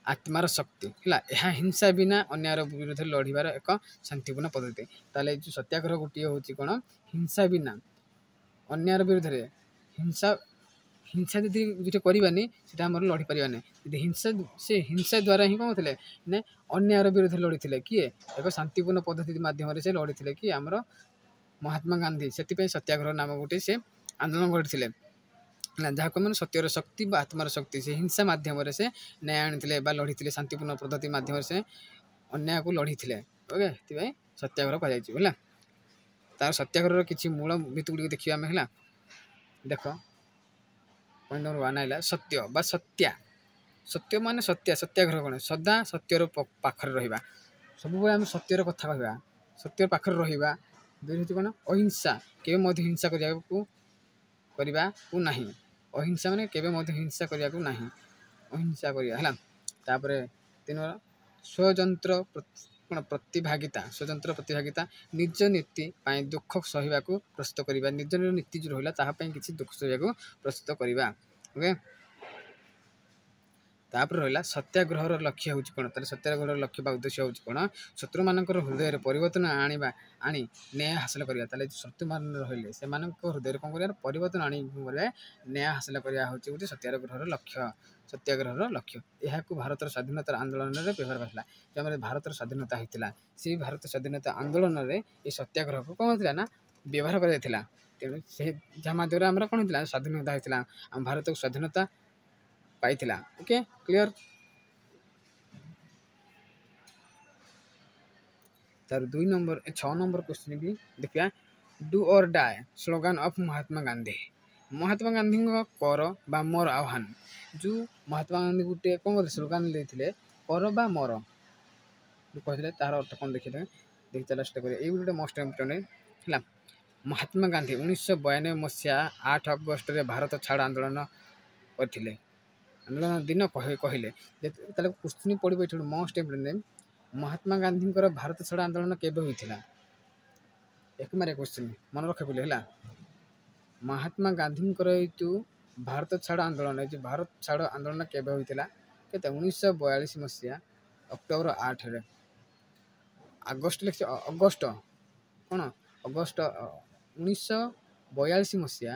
S1: ଆତ୍ମାର ଶକ୍ତି ହେଲା। ଏହା ହିଂସା ବିନା ଅନ୍ୟାୟର ବିରୁଦ୍ଧରେ ଲଢ଼ିବାର ଏକ ଶାନ୍ତିପୂର୍ଣ୍ଣ ପଦ୍ଧତି। ତାହେଲେ ଏ ଯେଉଁ ସତ୍ୟାଗ୍ରହ ଗୋଟିଏ ହେଉଛି କ'ଣ ହିଂସା ବିନା ଅନ୍ୟାୟର ବିରୁଦ୍ଧରେ ହିଂସା ଯଦି ଯେଟା କରିବାନି ସେଟା ଆମର ଲଢ଼ିପାରିବାନି। ଯଦି ହିଂସା ଦ୍ୱାରା ହିଁ କ'ଣ ଥିଲେ ନା ଅନ୍ୟାୟର ବିରୁଦ୍ଧରେ ଲଢ଼ିଥିଲେ କିଏ ଏକ ଶାନ୍ତିପୂର୍ଣ୍ଣ ପଦ୍ଧତି ମାଧ୍ୟମରେ ସେ ଲଢ଼ିଥିଲେ କି ଆମର ମହାତ୍ମା ଗାନ୍ଧୀ। ସେଥିପାଇଁ ସତ୍ୟାଗ୍ରହ ନାମ ଗୋଟେ ସେ ଆନ୍ଦୋଳନ କରିଥିଲେ ହେଲା ଯାହାକୁ ମାନେ ସତ୍ୟର ଶକ୍ତି ବା ଆତ୍ମାର ଶକ୍ତି। ସେ ହିଂସା ମାଧ୍ୟମରେ ସେ ନ୍ୟାୟ ଆଣିଥିଲେ ବା ଲଢ଼ିଥିଲେ ଶାନ୍ତିପୂର୍ଣ୍ଣ ପଦ୍ଧତି ମାଧ୍ୟମରେ ସେ ଅନ୍ୟାୟକୁ ଲଢ଼ିଥିଲେ। ଓକେ ସେଥିପାଇଁ ସତ୍ୟାଗ୍ରହ କୁହାଯାଇଛି ହେଲା। ତାର ସତ୍ୟାଗ୍ରହର କିଛି ମୂଳ ଭିତ୍ତି ଗୁଡ଼ିକ ଦେଖିବା ଆମେ ହେଲା। ଦେଖ ପଏଣ୍ଟ ନମ୍ବର 1 ହେଲା ସତ୍ୟ ବା ସତ୍ୟ ମାନେ ସତ୍ୟାଗ୍ରହ କ'ଣ ସଦା ସତ୍ୟର ପାଖରେ ରହିବା। ସବୁବେଳେ ଆମେ ସତ୍ୟର କଥା କହିବା ସତ୍ୟର ପାଖରେ ରହିବା। ଦୁଇ ହେଉଛି କ'ଣ ଅହିଂସା କେବେ ମଧ୍ୟ ହିଂସା କରିବାକୁ ନାହିଁ। ଅହିଂସା ମାନେ କେବେ ମଧ୍ୟ ହିଂସା କରିବାକୁ ନାହିଁ ଅହିଂସା କରିବା ହେଲା। ତାପରେ 3 ସ୍ୱତନ୍ତ୍ର ପ୍ରତିଭାଗିତା ନିଜ ନୀତି ପାଇଁ ଦୁଃଖ ସହିବାକୁ ପ୍ରସ୍ତୁତ କରିବା। ନିଜର ନୀତି ଯେଉଁ ରହିଲା ତାହା ପାଇଁ କିଛି ଦୁଃଖ ସହିବାକୁ ପ୍ରସ୍ତୁତ କରିବା। ଓକେ ତାପରେ ରହିଲା ସତ୍ୟାଗ୍ରହର ଲକ୍ଷ୍ୟ ହେଉଛି କ'ଣ ତାହେଲେ ସତ୍ୟାଗ୍ରହର ଲକ୍ଷ୍ୟ ବା ଉଦ୍ଦେଶ୍ୟ ହେଉଛି କ'ଣ ଶତ୍ରୁମାନଙ୍କର ହୃଦୟରେ ପରିବର୍ତ୍ତନ ଆଣି ନ୍ୟାୟ ହାସଲ କରିବା। ତାହେଲେ ଶତ୍ରୁମାନେ ରହିଲେ ସେମାନଙ୍କ ହୃଦୟରେ କ'ଣ କରିବା ପରିବର୍ତ୍ତନ ଆଣି ନ୍ୟାୟ ହାସଲ କରିବା ହେଉଛି ଗୋଟେ ସତ୍ୟାଗ୍ରହର ଲକ୍ଷ୍ୟ। ଏହାକୁ ଭାରତର ସ୍ୱାଧୀନତା ଆନ୍ଦୋଳନରେ ବ୍ୟବହାର କରିଥିଲା। ଯେମିତି ଭାରତର ସ୍ୱାଧୀନତା ହେଇଥିଲା ସେଇ ଭାରତ ସ୍ୱାଧୀନତା ଆନ୍ଦୋଳନରେ ଏ ସତ୍ୟାଗ୍ରହକୁ କ'ଣ ହେଇଥିଲା ନା ବ୍ୟବହାର କରାଯାଇଥିଲା। ତେଣୁ ସେ ଯାହା ମାଧ୍ୟମରେ ଆମର କ'ଣ ହେଇଥିଲା ସ୍ୱାଧୀନତା ହେଇଥିଲା ଆମ ଭାରତକୁ ସ୍ୱାଧୀନତା ପାଇଥିଲା। Okay clear. ତାର 6 ନମ୍ବର କ୍ୱେଶ୍ଚିନ୍ ବି ଦେଖିବା do or die slogan of Mahatma Gandhi. Mahatma ଗାନ୍ଧୀଙ୍କ କର ବା ମୋର ଆହ୍ୱାନ। ଯେଉଁ ମହାତ୍ମା ଗାନ୍ଧୀ ଗୋଟେ କ'ଣ ସ୍ଲୋଗାନ ଦେଇଥିଲେ କର ବା ମର କହିଥିଲେ ତାହାର ଅର୍ଥ କ'ଣ ଦେଖିଲେ ଦେଖି ଚାଲ ଚେଷ୍ଟା କରିବା। ଏଇ ଗୋଟେ ମୋଷ୍ଟ ଇମ୍ପୋର୍ଟାଣ୍ଟ ହେଲା। ମହାତ୍ମା ଗାନ୍ଧୀ 1992 ମସିହା 8 ଅଗଷ୍ଟରେ ଭାରତ ଛାଡ଼ ଆନ୍ଦୋଳନ କରିଥିଲେ। ଆନ୍ଦୋଳନ ଦିନ କହିଲେ ତାହେଲେ କ୍ୱେଶ୍ଚିନ୍ ପଡ଼ିବ ଏଠି ଗୋଟେ ମୋଷ୍ଟ ଇମ୍ପୋର୍ଟାଣ୍ଟ। ମହାତ୍ମା ଗାନ୍ଧୀଙ୍କର ଭାରତ ଛାଡ଼ ଆନ୍ଦୋଳନ କେବେ ହୋଇଥିଲା? ଏକମାରେ କ୍ୱେଶ୍ଚିନ୍ ମନେ ରଖିଲେ ହେଲା। ମହାତ୍ମା ଗାନ୍ଧୀଙ୍କର ଏଇ ଭାରତ ଛାଡ଼ ଆନ୍ଦୋଳନ ଭାରତ ଛାଡ଼ ଆନ୍ଦୋଳନ କେବେ ହୋଇଥିଲା? କେତେ 1942 ମସିହା ଅକ୍ଟୋବର 8ରେ। ଅଗଷ୍ଟ କ'ଣ ଅଗଷ୍ଟ 1942 ମସିହା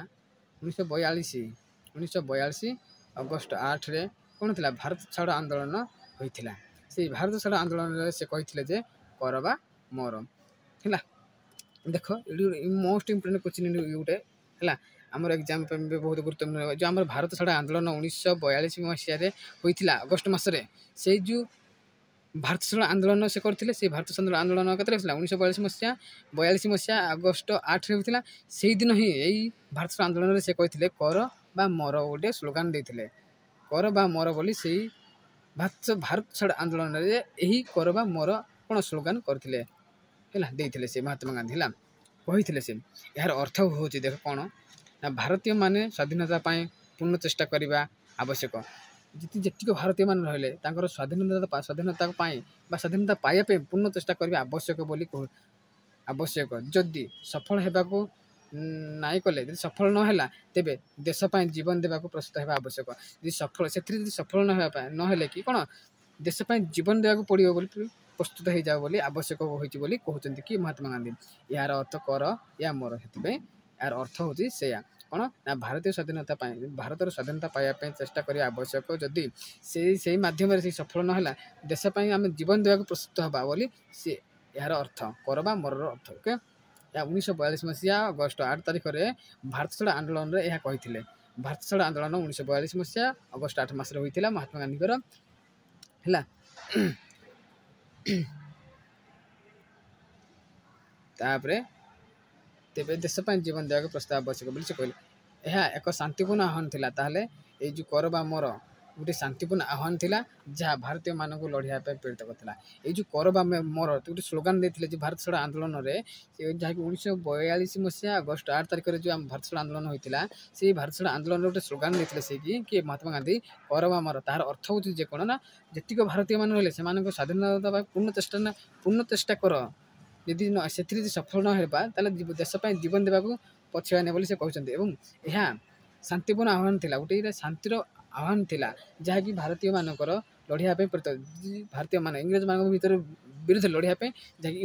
S1: 1942 ଅଗଷ୍ଟ 8ରେ କ'ଣ ଥିଲା? ଭାରତ ଛାଡ଼ ଆନ୍ଦୋଳନ ହୋଇଥିଲା। ସେଇ ଭାରତ ଛାଡ଼ ଆନ୍ଦୋଳନରେ ସେ କହିଥିଲେ ଯେ କର ବା ମର ହେଲା। ଦେଖ ଏଠି ମୋଷ୍ଟ ଇମ୍ପୋର୍ଟାଣ୍ଟ କ୍ୱେଶ୍ଚିନ୍ ଗୋଟେ ହେଲା। ଆମର ଏକ୍ଜାମ୍ ପାଇଁ ବି ବହୁତ ଗୁରୁତ୍ୱପୂର୍ଣ୍ଣ ରହିବ। ଯେଉଁ ଆମର ଭାରତ ଛାଡ଼ ଆନ୍ଦୋଳନ 1942 ମସିହାରେ ହୋଇଥିଲା ଅଗଷ୍ଟ ମାସରେ, ସେଇ ଯେଉଁ ଭାରତ ଛାଡ଼ ଆନ୍ଦୋଳନ ସେ କରିଥିଲେ, ସେଇ ଭାରତ ଛାଡ଼ ଆନ୍ଦୋଳନ କେତେରେ ହୋଇଥିଲା? 1942 ମସିହା ଅଗଷ୍ଟ 8ରେ ହୋଇଥିଲା। ସେଇଦିନ ହିଁ ଏଇ ଭାରତ ଛାଡ଼ ଆନ୍ଦୋଳନରେ ସେ କହିଥିଲେ କର ବା ମର ଗୋଟେ ସ୍ଲୋଗାନ ଦେଇଥିଲେ। କର ବା ମର ବୋଲି ସେଇ ଭାରତ ଛାଡ଼ ଆନ୍ଦୋଳନରେ ଏହି କର ବା ମର କ'ଣ ସ୍ଲୋଗାନ କରିଥିଲେ ହେଲା, ଦେଇଥିଲେ ସେ ମହାତ୍ମା ଗାନ୍ଧୀ ହେଲା। କହିଥିଲେ ସେ ଏହାର ଅର୍ଥ ହେଉଛି ଦେଖ କ'ଣ ନା ଭାରତୀୟମାନେ ସ୍ୱାଧୀନତା ପାଇଁ ପୂର୍ଣ୍ଣ ଚେଷ୍ଟା କରିବା ଆବଶ୍ୟକ। ଯେତିକି ଭାରତୀୟମାନେ ରହିଲେ ତାଙ୍କର ସ୍ୱାଧୀନତା ପାଇଁ ବା ସ୍ୱାଧୀନତା ପାଇବା ପାଇଁ ପୂର୍ଣ୍ଣ ଚେଷ୍ଟା କରିବା ଆବଶ୍ୟକ। ଯଦି ସଫଳ ହେବାକୁ ନାଇଁ କଲେ, ଯଦି ସଫଳ ନ ହେଲା ତେବେ ଦେଶ ପାଇଁ ଜୀବନ ଦେବାକୁ ପ୍ରସ୍ତୁତ ହେବା ଆବଶ୍ୟକ। ସେଥିରେ ଯଦି ସଫଳ ନହେଲେ କି କ'ଣ ଦେଶ ପାଇଁ ଜୀବନ ଦେବାକୁ ପଡ଼ିବ ବୋଲି ପ୍ରସ୍ତୁତ ହେଇଯାଉ ବୋଲି ଆବଶ୍ୟକ ହୋଇଛି ବୋଲି କହୁଛନ୍ତି କି ମହାତ୍ମା ଗାନ୍ଧୀ। ଏହାର ଅର୍ଥ କର ୟା ମର। ସେଥିପାଇଁ ଏହାର ଅର୍ଥ ହେଉଛି ସେଇଆ କ'ଣ ନା ଭାରତର ସ୍ୱାଧୀନତା ପାଇବା ପାଇଁ ଚେଷ୍ଟା କରିବା ଆବଶ୍ୟକ। ଯଦି ସେଇ ମାଧ୍ୟମରେ ସେ ସଫଳ ନ ହେଲା, ଦେଶ ପାଇଁ ଆମେ ଜୀବନ ଦେବାକୁ ପ୍ରସ୍ତୁତ ହେବା ବୋଲି ସେ ଏହାର ଅର୍ଥ କର ବା ମରର ଅର୍ଥ। ଓକେ, ଏହା 1942 ମସିହା ଅଗଷ୍ଟ 8 ତାରିଖରେ ଭାରତ ଛାଡ଼ ଆନ୍ଦୋଳନରେ ଏହା କହିଥିଲେ। ଭାରତ ଛାଡ଼ ଆନ୍ଦୋଳନ 1942 ମସିହା ଅଗଷ୍ଟ 8 ମାସରେ ହୋଇଥିଲା ମହାତ୍ମା ଗାନ୍ଧୀଙ୍କର ହେଲା। ତାପରେ ତେବେ ଦେଶ ପାଇଁ ଜୀବନ ଦେବାକୁ ପ୍ରସ୍ତାବ ଆବଶ୍ୟକ ବୋଲି ସେ କହିଲେ। ଏହା ଏକ ଶାନ୍ତିପୂର୍ଣ୍ଣ ଆହ୍ୱାନ ଥିଲା। ତାହେଲେ ଏଇ ଯେଉଁ କର ବା ମର ଗୋଟେ ଶାନ୍ତିପୂର୍ଣ୍ଣ ଆହ୍ୱାନ ଥିଲା, ଯାହା ଭାରତୀୟମାନଙ୍କୁ ଲଢ଼ିବା ପାଇଁ ପ୍ରେରିତ କରିଥିଲା। ଏଇ ଯେଉଁ କର ବା ମର ଗୋଟେ ସ୍ଲୋଗାନ ଦେଇଥିଲେ ଯେ ଭାରତ ଛାଡ଼ ଆନ୍ଦୋଳନରେ, ଯାହାକି 1942 ମସିହା ଅଗଷ୍ଟ 8 ତାରିଖରେ ଯେଉଁ ଆମ ଭାରତ ଛାଡ଼ ଆନ୍ଦୋଳନ ହୋଇଥିଲା, ସେଇ ଭାରତ ଛାଡ଼ ଆନ୍ଦୋଳନରେ ଗୋଟେ ସ୍ଲୋଗାନ ଦେଇଥିଲେ ସେ କିଏ ମହାତ୍ମା ଗାନ୍ଧୀ, କର ବା ମର। ତାହାର ଅର୍ଥ ହେଉଛି ଯେ କ'ଣ ନା ଯେତିକି ଭାରତୀୟମାନେ ରହିଲେ ସେମାନଙ୍କ ସ୍ୱାଧୀନତା ପାଇଁ ପୂର୍ଣ୍ଣ ଚେଷ୍ଟା କର। ଯଦି ସେଥିରେ ଯଦି ସଫଳ ନ ହେବା ତାହେଲେ ଦେଶ ପାଇଁ ଜୀବନ ଦେବାକୁ ପଛାଇବାନି ବୋଲି ସେ କହିଛନ୍ତି। ଏବଂ ଏହା ଶାନ୍ତିପୂର୍ଣ୍ଣ ଆହ୍ୱାନ ଥିଲା, ଗୋଟେ ଶାନ୍ତିର ଆହ୍ୱାନ ଥିଲା, ଯାହାକି ଭାରତୀୟମାନଙ୍କର ଲଢ଼ିବା ପାଇଁ ଭାରତୀୟମାନେ ଇଂରେଜମାନଙ୍କ ବିରୁଦ୍ଧରେ ଲଢ଼ିବା ପାଇଁ ଯାହାକି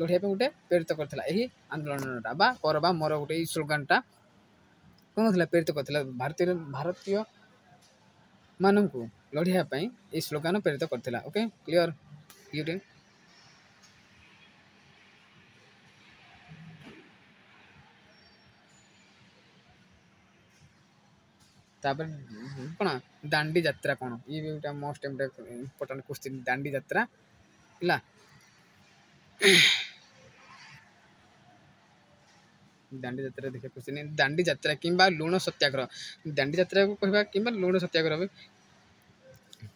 S1: ଲଢ଼ିବା ପାଇଁ ଗୋଟେ ପ୍ରେରିତ କରିଥିଲା ଏହି ଆନ୍ଦୋଳନଟା ବା କର ବା ମର ଗୋଟେ ଏଇ ସ୍ଲୋଗାନଟା କ'ଣ ଥିଲା ପ୍ରେରିତ କରିଥିଲା ଭାରତୀୟମାନଙ୍କୁ ଲଢ଼ିବା ପାଇଁ ଏଇ ସ୍ଲୋଗାନ ପ୍ରେରିତ କରିଥିଲା। Okay, clear? ତାପରେ କ'ଣ ଦାଣ୍ଡି ଯାତ୍ରା କ'ଣ? ଇଏ ବି ଗୋଟେ ମୋଷ୍ଟ ଇମ୍ପୋର୍ଟାଣ୍ଟ କ୍ୱେଶ୍ଚିନ୍। ଦାଣ୍ଡି ଯାତ୍ରା ହେଲା। ଦାଣ୍ଡି ଯାତ୍ରା ଦେଖିବା କ୍ୱେଶ୍ଚିନ୍। ଦାଣ୍ଡି ଯାତ୍ରା କିମ୍ବା ଲୁଣ ସତ୍ୟାଗ୍ରହ। ଦାଣ୍ଡି ଯାତ୍ରାକୁ କହିବା କିମ୍ବା ଲୁଣ ସତ୍ୟାଗ୍ରହ ବି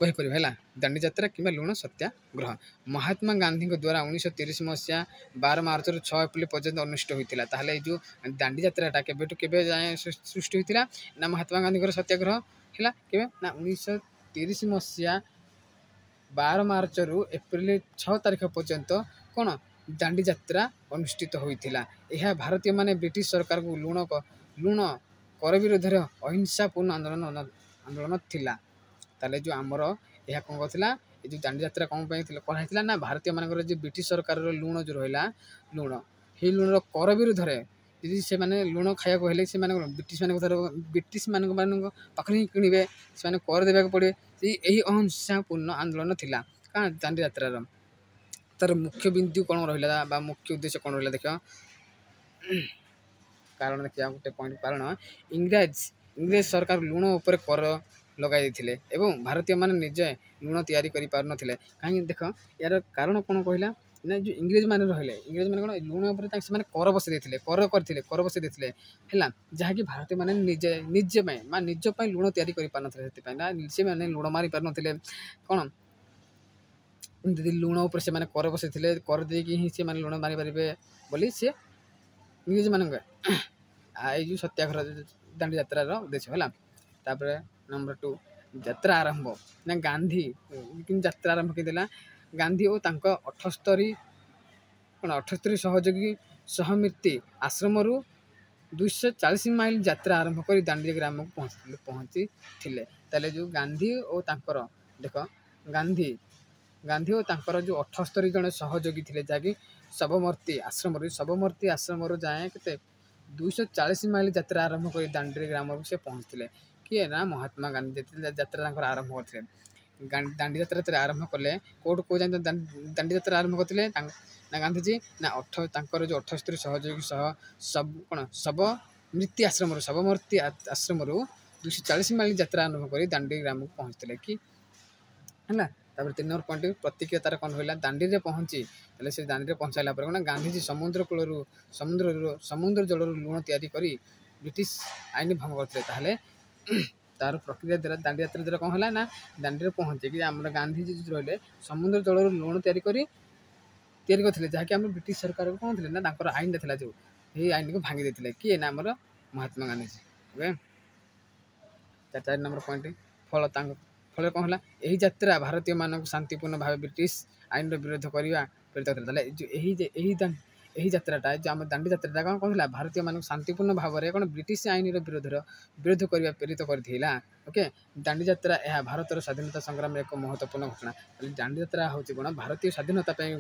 S1: କହିପାରିବା ହେଲା। ଦାଣ୍ଡି ଯାତ୍ରା କିମ୍ବା ଲୁଣ ସତ୍ୟାଗ୍ରହ ମହାତ୍ମା ଗାନ୍ଧୀଙ୍କ ଦ୍ୱାରା 1930 ମସିହା 12 ମାର୍ଚ୍ଚରୁ 6 ଏପ୍ରିଲ ପର୍ଯ୍ୟନ୍ତ ଅନୁଷ୍ଠିତ ହୋଇଥିଲା। ତାହେଲେ ଏଇ ଯେଉଁ ଦାଣ୍ଡି ଯାତ୍ରାଟା କେବେ ଯାଏଁ ସୃଷ୍ଟି ହୋଇଥିଲା ନା ମହାତ୍ମା ଗାନ୍ଧୀଙ୍କର ସତ୍ୟାଗ୍ରହ ହେଲା କେବେ ନା 1930 ମସିହା 12 ମାର୍ଚ୍ଚରୁ ଏପ୍ରିଲ 6 ତାରିଖ ପର୍ଯ୍ୟନ୍ତ କ'ଣ ଦାଣ୍ଡି ଯାତ୍ରା ଅନୁଷ୍ଠିତ ହୋଇଥିଲା। ଏହା ଭାରତୀୟମାନେ ବ୍ରିଟିଶ ସରକାରଙ୍କୁ ଲୁଣ କର ବିରୋଧରେ ଅହିଂସାପୂର୍ଣ୍ଣ ଆନ୍ଦୋଳନ ଥିଲା। ତାହେଲେ ଯେଉଁ ଆମର ଏହା କ'ଣ କରିଥିଲା, ଏ ଯେଉଁ ଦାଣ୍ଡି ଯାତ୍ରା କ'ଣ ପାଇଁ କରାହେଇଥିଲା ନା ଭାରତୀୟମାନଙ୍କର ଯେଉଁ ବ୍ରିଟିଶ ସରକାରର ଲୁଣ ଯେଉଁ ରହିଲା, ସେଇ ଲୁଣର କର ବିରୁଦ୍ଧରେ ଯଦି ସେମାନେ ଲୁଣ ଖାଇବାକୁ ହେଲେ ବ୍ରିଟିଶମାନଙ୍କ ପାଖରେ ହିଁ କିଣିବେ, ସେମାନେ କର ଦେବାକୁ ପଡ଼ିବେ। ଏହି ଅହିଂସାପୂର୍ଣ୍ଣ ଆନ୍ଦୋଳନ ଥିଲା କାରଣ ଦାଣ୍ଡି ଯାତ୍ରାର। ତାର ମୁଖ୍ୟ ବିନ୍ଦୁ କ'ଣ ରହିଲା ବା ମୁଖ୍ୟ ଉଦ୍ଦେଶ୍ୟ କ'ଣ ରହିଲା ଦେଖିବା। କାରଣ ଦେଖିବା ଗୋଟେ ପଏଣ୍ଟ, କାରଣ ଇଂରେଜ ସରକାର ଲୁଣ ଉପରେ କର ଲଗାଇ ଦେଇଥିଲେ ଏବଂ ଭାରତୀୟମାନେ ନିଜେ ଲୁଣ ତିଆରି କରିପାରୁନଥିଲେ। କାହିଁକି ଦେଖ, ଏହାର କାରଣ କ'ଣ କହିଲା ନା ଯେଉଁ ଇଂରେଜମାନେ ରହିଲେ, ଇଂରେଜମାନେ କ'ଣ ଲୁଣ ଉପରେ ସେମାନେ କର ବସାଇ ଦେଇଥିଲେ, କର ବସାଇ ଦେଇଥିଲେ ହେଲା, ଯାହାକି ଭାରତୀୟମାନେ ନିଜେ ପାଇଁ ବା ନିଜ ପାଇଁ ଲୁଣ ତିଆରି କରିପାରୁନଥିଲେ। ସେଥିପାଇଁ ନା ସେମାନେ ଲୁଣ ମାରି ପାରୁନଥିଲେ। କ'ଣ ଯଦି ଲୁଣ ଉପରେ ସେମାନେ କର ବସାଇଥିଲେ, କର ଦେଇକି ହିଁ ସେମାନେ ଲୁଣ ମାରିପାରିବେ ବୋଲି ସେ ଇଂରେଜମାନଙ୍କ ଏଇ ଯେଉଁ ସତ୍ୟାଗ୍ରହ ଦାଣ୍ଡି ଯାତ୍ରାର ଉଦ୍ଦେଶ୍ୟ ହେଲା। ତାପରେ ନମ୍ବର 2 ଯାତ୍ରା ଆରମ୍ଭ ନା ଗାନ୍ଧୀ କିନ୍ତୁ ଯାତ୍ରା ଆରମ୍ଭ କରିଦେଲା ଗାନ୍ଧୀ ଓ ତାଙ୍କ 78 ସହଯୋଗୀ ସହମୀର୍ତ୍ତି ଆଶ୍ରମରୁ 240 ମାଇଲ ଯାତ୍ରା ଆରମ୍ଭ କରି ଦାଣ୍ଡି ଗ୍ରାମକୁ ପହଞ୍ଚିଥିଲେ। ତାହେଲେ ଯେଉଁ ଗାନ୍ଧୀ ଓ ତାଙ୍କର ଦେଖ ଗାନ୍ଧୀ ଓ ତାଙ୍କର ଯେଉଁ 78 ଜଣ ସହଯୋଗୀ ଥିଲେ, ଯାହାକି ସବମର୍ତ୍ତୀ ଆଶ୍ରମରୁ ଯାଏଁ କେତେ 240 ମାଇଲ ଯାତ୍ରା ଆରମ୍ଭ କରି ଦାଣ୍ଡି ଗ୍ରାମକୁ ସେ ପହଞ୍ଚିଥିଲେ। କିଏ ନା ମହାତ୍ମା ଗାନ୍ଧୀ ଯାତ୍ରା ତାଙ୍କର ଆରମ୍ଭ କରିଥିଲେ। ଦାଣ୍ଡି ଯାତ୍ରା ଯେତେବେଳେ ଆରମ୍ଭ କଲେ କେଉଁ ଯାଏଁ ଦାଣ୍ଡି ଯାତ୍ରା ଆରମ୍ଭ କରିଥିଲେ ନା ଗାନ୍ଧୀଜୀ ନା ତାଙ୍କର ଯେଉଁ 78 ସହଯୋଗୀ ସବମର୍ତ୍ତୀ ଆଶ୍ରମରୁ 240 ମାଇଲ ଯାତ୍ରା ଆରମ୍ଭ କରି ଦାଣ୍ଡି ଗ୍ରାମକୁ ପହଞ୍ଚିଥିଲେ କି ହେଲା। ତାପରେ 3 ନମ୍ବର ପଏଣ୍ଟ ପ୍ରତିକ୍ରିୟାତାର କ'ଣ ରହିଲା, ଦାଣ୍ଡିରେ ପହଞ୍ଚି ତାହେଲେ ସେ ଦାଣ୍ଡିରେ ପହଞ୍ଚାଇଲା ପରେ କ'ଣ ଗାନ୍ଧୀଜୀ ସମୁଦ୍ର ଜଳରୁ ଲୁଣ ତିଆରି କରି ବ୍ରିଟିଶ ଆଇନ ଭଙ୍ଗ କରିଥିଲେ। ତାହେଲେ ତାର ପ୍ରକ୍ରିୟା ଦ୍ୱାରା ଦାଣ୍ଡି ଯାତ୍ରା ଦ୍ୱାରା କ'ଣ ହେଲା ନା ଦାଣ୍ଡିରେ ପହଞ୍ଚିକି ଆମର ଗାନ୍ଧୀଜୀ ରହିଲେ ସମୁଦ୍ର ଜଳରୁ ଲୁଣ ତିଆରି କରିଥିଲେ, ଯାହାକି ଆମର ବ୍ରିଟିଶ ସରକାରକୁ କ'ଣ ଥିଲେ ନା ତାଙ୍କର ଆଇନଟା ଥିଲା ଯେଉଁ ଏହି ଆଇନକୁ ଭାଙ୍ଗି ଦେଇଥିଲେ। କିଏ ନା ଆମର Mahatma Gandhiji. Okay 4 number point ଫଳରେ କ'ଣ ହେଲା, ଏହି ଯାତ୍ରା ଭାରତୀୟମାନଙ୍କୁ ଶାନ୍ତିପୂର୍ଣ୍ଣ ଭାବେ ବ୍ରିଟିଶ ଆଇନର ବିରୋଧ କରିବା ପ୍ରେରିତ କରିଥିଲା। ତାହେଲେ ଏହି ଯାତ୍ରାଟା ଯେଉଁ ଆମ ଦାଣ୍ଡି ଯାତ୍ରାଟା କ'ଣ କହିଥିଲା, ଭାରତୀୟମାନଙ୍କୁ ଶାନ୍ତିପୂର୍ଣ୍ଣ ଭାବରେ କ'ଣ ବ୍ରିଟିଶ ଆଇନର ବିରୋଧ କରିବା ପ୍ରେରିତ କରିଥିଲା। ଓକେ ଦାଣ୍ଡି ଯାତ୍ରା ଏହା ଭାରତର ସ୍ୱାଧୀନତା ସଂଗ୍ରାମରେ ଏକ ମହତ୍ତ୍ୱପୂର୍ଣ୍ଣ ଘଟଣା। ଦାଣ୍ଡି ଯାତ୍ରା ହେଉଛି କ'ଣ ଭାରତୀୟ ସ୍ୱାଧୀନତା ପାଇଁ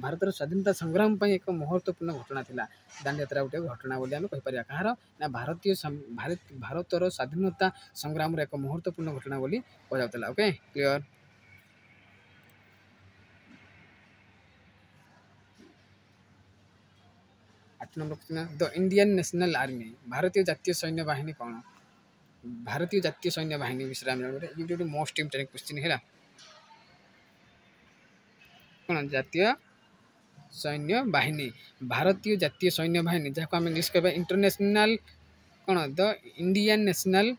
S1: ଭାରତର ସ୍ୱାଧୀନତା ସଂଗ୍ରାମ ପାଇଁ ଏକ ମହତ୍ତ୍ୱପୂର୍ଣ୍ଣ ଘଟଣା ଥିଲା। ଦାଣ୍ଡି ଯାତ୍ରା ଗୋଟେ ଘଟଣା ବୋଲି ଆମେ କହିପାରିବା। କାହାର ନା ଭାରତର ସ୍ୱାଧୀନତା ସଂଗ୍ରାମର ଏକ ମହତ୍ତ୍ୱପୂର୍ଣ୍ଣ ଘଟଣା ବୋଲି କୁହାଯାଉଥିଲା। Okay clear. 8 number question the Indian national army ଭାରତୀୟ ଜାତୀୟ ସୈନ୍ୟ ବାହିନୀ କ'ଣ? ଭାରତୀୟ ଜାତୀୟ ସୈନ୍ୟ ବାହିନୀ ବିଷୟରେ ଆମେ ଜାଣିବା। ଏଇଟା ଗୋଟେ ମୋଷ୍ଟ ଇମ୍ପୋର୍ଟାଣ୍ଟ କ୍ୱେଶ୍ଚନ ହେଲା। କ'ଣ ଜାତୀୟ ସୈନ୍ୟ ବାହିନୀ, ଭାରତୀୟ ଜାତୀୟ ସୈନ୍ୟ ବାହିନୀ ଯାହାକୁ ଆମେ ଇଂଲିଶ କହିବା ଇଣ୍ଟରନ୍ୟାସନାଲ୍ କ'ଣ ଦ ଇଣ୍ଡିଆନ୍ ନ୍ୟାସନାଲ୍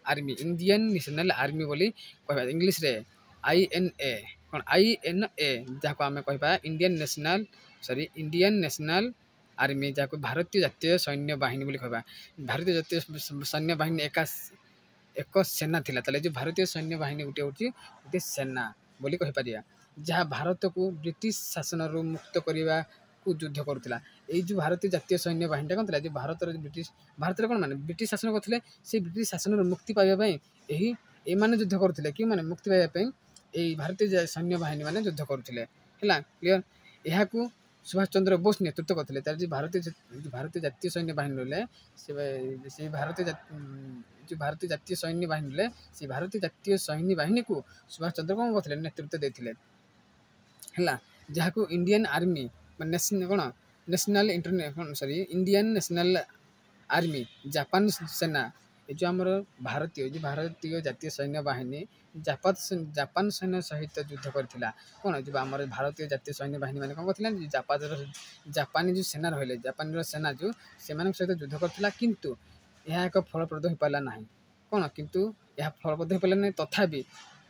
S1: ଆର୍ମି ବୋଲି କହିବା। ଇଂଲିଶରେ INA ଯାହାକୁ ଆମେ କହିବା ଇଣ୍ଡିଆନ୍ ନ୍ୟାସନାଲ୍ ଆର୍ମି, ଯାହାକୁ ଭାରତୀୟ ଜାତୀୟ ସୈନ୍ୟ ବାହିନୀ ବୋଲି କହିବା। ଭାରତୀୟ ଜାତୀୟ ସୈନ୍ୟ ବାହିନୀ ଏକ ସେନା ଥିଲା। ତାହେଲେ ଯେଉଁ ଭାରତୀୟ ସୈନ୍ୟ ବାହିନୀ ଗୋଟେ ସେନା ବୋଲି କହିପାରିବା, ଯାହା ଭାରତକୁ ବ୍ରିଟିଶ ଶାସନରୁ ମୁକ୍ତ କରିବାକୁ ଯୁଦ୍ଧ କରୁଥିଲା। ଏଇ ଯେଉଁ ଭାରତୀୟ ଜାତୀୟ ସୈନ୍ୟ ବାହିନୀଟା କ'ଣ ଥିଲା, ଯେଉଁ ଭାରତରେ କ'ଣ ମାନେ ବ୍ରିଟିଶ ଶାସନ କରୁଥିଲେ, ସେଇ ବ୍ରିଟିଶ ଶାସନରୁ ମୁକ୍ତି ପାଇବା ପାଇଁ ଏମାନେ ଯୁଦ୍ଧ କରୁଥିଲେ। କେଉଁମାନେ ମୁକ୍ତି ପାଇବା ପାଇଁ ଏଇ ଭାରତୀୟ ସୈନ୍ୟ ବାହିନୀ ମାନେ ଯୁଦ୍ଧ କରୁଥିଲେ ହେଲା। କ୍ଲିୟର। ଏହାକୁ ସୁଭାଷ ଚନ୍ଦ୍ର ବୋଷ ନେତୃତ୍ୱ କରିଥିଲେ। ତାର ଯେଉଁ ଭାରତୀୟ ଜାତୀୟ ସୈନ୍ୟ ବାହିନୀ ରହିଲେ ସେଇ ଭାରତୀୟ ଜାତୀୟ ସୈନ୍ୟ ବାହିନୀ ରହିଲେ ସେଇ ଭାରତୀୟ ଜାତୀୟ ସୈନ୍ୟ ବାହିନୀକୁ ସୁଭାଷ ଚନ୍ଦ୍ର କ'ଣ କରିଥିଲେ ନେତୃତ୍ୱ ଦେଇଥିଲେ ହେଲା। ଯାହାକୁ Indian army Indian national army Japan ସେନା, ଏ ଯେଉଁ ଆମର ଭାରତୀୟ ଜାତୀୟ ସୈନ୍ୟ ବାହିନୀ ଜାପାନ ସୈନ୍ୟ ସହିତ ଯୁଦ୍ଧ କରିଥିଲା। କ'ଣ ଯେଉଁ ଆମର ଭାରତୀୟ ଜାତୀୟ ସୈନ୍ୟ ବାହିନୀ ମାନେ କ'ଣ କରିଥିଲା, ଜାପାନୀ ଯେଉଁ ସେନା ରହିଲେ ଜାପାନର ସେନା ଯେଉଁ ସେମାନଙ୍କ ସହିତ ଯୁଦ୍ଧ କରିଥିଲା। କିନ୍ତୁ ଏହା ଏକ ଫଳପ୍ରଦ ହୋଇପାରିଲା ନାହିଁ। କିନ୍ତୁ ଏହା ଫଳପ୍ରଦ ହୋଇପାରିଲା ନାହିଁ। ତଥାପି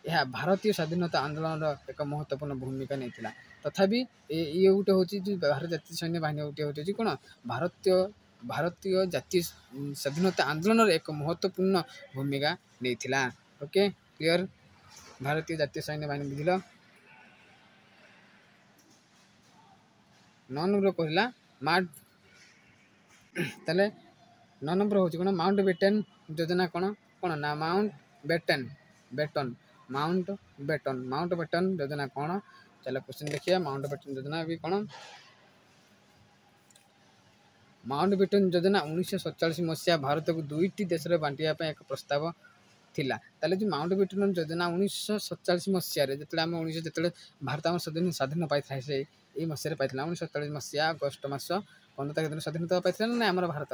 S1: ଏହା ଭାରତୀୟ ସ୍ୱାଧୀନତା ଆନ୍ଦୋଳନର ଏକ ମହତ୍ତ୍ୱପୂର୍ଣ୍ଣ ଭୂମିକା ନେଇଥିଲା। ତଥାପି ଇଏ ଗୋଟେ ହେଉଛି ଯେଉଁ ଭାରତୀୟ ଜାତୀୟ ସୈନ୍ୟ ବାହିନୀ ଗୋଟେ ହେଉଛି କ'ଣ ଭାରତୀୟ ଜାତୀୟ ସ୍ୱାଧୀନତା ଆନ୍ଦୋଳନର ଏକ ମହତ୍ତ୍ୱପୂର୍ଣ୍ଣ ଭୂମିକା ନେଇଥିଲା। Okay clear. ଭାରତୀୟ ଜାତୀୟ ସୈନ୍ୟ ବାହିନୀ ବୁଝିଲ। 9 ନମ୍ବର କହିଲା ତାହେଲେ 9 ନମ୍ବର ହେଉଛି କ'ଣ ମାଉଣ୍ଟ ବେଟନ୍ ଯୋଜନା କ'ଣ ନା ମାଉଣ୍ଟ ବେଟନ୍ ଯୋଜନା କ'ଣ? ଚାଲ କ୍ୱେଶ୍ଚନ ଦେଖିବା। ମାଉଣ୍ଟ ବେଟନ୍ ଯୋଜନା ବି କ'ଣ? ମାଉଣ୍ଟ ବେଟନ୍ ଯୋଜନା 1947 ମସିହା ଭାରତକୁ 2ଟି ଦେଶରେ ବାଣ୍ଟିବା ପାଇଁ ଏକ ପ୍ରସ୍ତାବ ଥିଲା। ତାହେଲେ ଯେଉଁ ମାଉଣ୍ଟ ବେଟନ୍ ଯୋଜନା 1947 ମସିହାରେ ଯେତେବେଳେ ଭାରତ ଆମର ସ୍ୱାଧୀନ ପାଇଥିଲା, ଏଇ ମସିହାରେ ପାଇଥିଲା 1947 ମସିହା ଅଗଷ୍ଟ ମାସ 15 ତାରିଖ ଦିନ ସ୍ୱାଧୀନତା ପାଇଥିଲା ନା ଆମର ଭାରତ।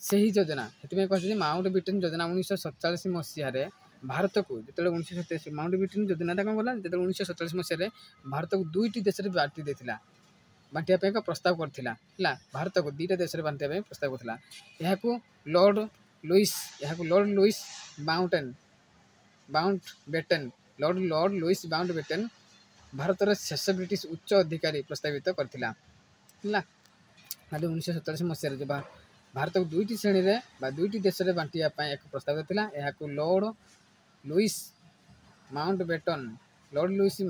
S1: ସେହି ଯୋଜନା ସେଥିପାଇଁ କୁହାଯାଉଛି ମାଉଣ୍ଟ ବେଟନ୍ ଯୋଜନା 1947 ମସିହାରେ ଭାରତକୁ ଯେତେବେଳେ 1947 ମାଉଣ୍ଟ ବେଟନ୍ ଯୋଜନାଟା କ'ଣ କଲା, ଯେତେବେଳେ 1947 ମସିହାରେ ଭାରତକୁ 2ଟି ଦେଶରେ ବାଣ୍ଟି ଦେଇଥିଲା। ବାଣ୍ଟିବା ପାଇଁ ଏକ ପ୍ରସ୍ତାବ କରିଥିଲା ହେଲା। ଭାରତକୁ 2ଟା ଦେଶରେ ବାଣ୍ଟିବା ପାଇଁ ପ୍ରସ୍ତାବ କରିଥିଲା। ଏହାକୁ ଲର୍ଡ ଲୁଇସ୍ ମାଉଣ୍ଟବେଟେନ୍ ଭାରତର ଶେଷ ବ୍ରିଟିଶ ଉଚ୍ଚ ଅଧିକାରୀ ପ୍ରସ୍ତାବିତ କରିଥିଲା ହେଲା। 1947 ମସିହାରେ ଭାରତକୁ 2ଟି ଶ୍ରେଣୀରେ ବା 2ଟି ଦେଶରେ ବାଣ୍ଟିବା ପାଇଁ ଏକ ପ୍ରସ୍ତାବ ଥିଲା। ଏହାକୁ ଲର୍ଡ ଲୁଇସ୍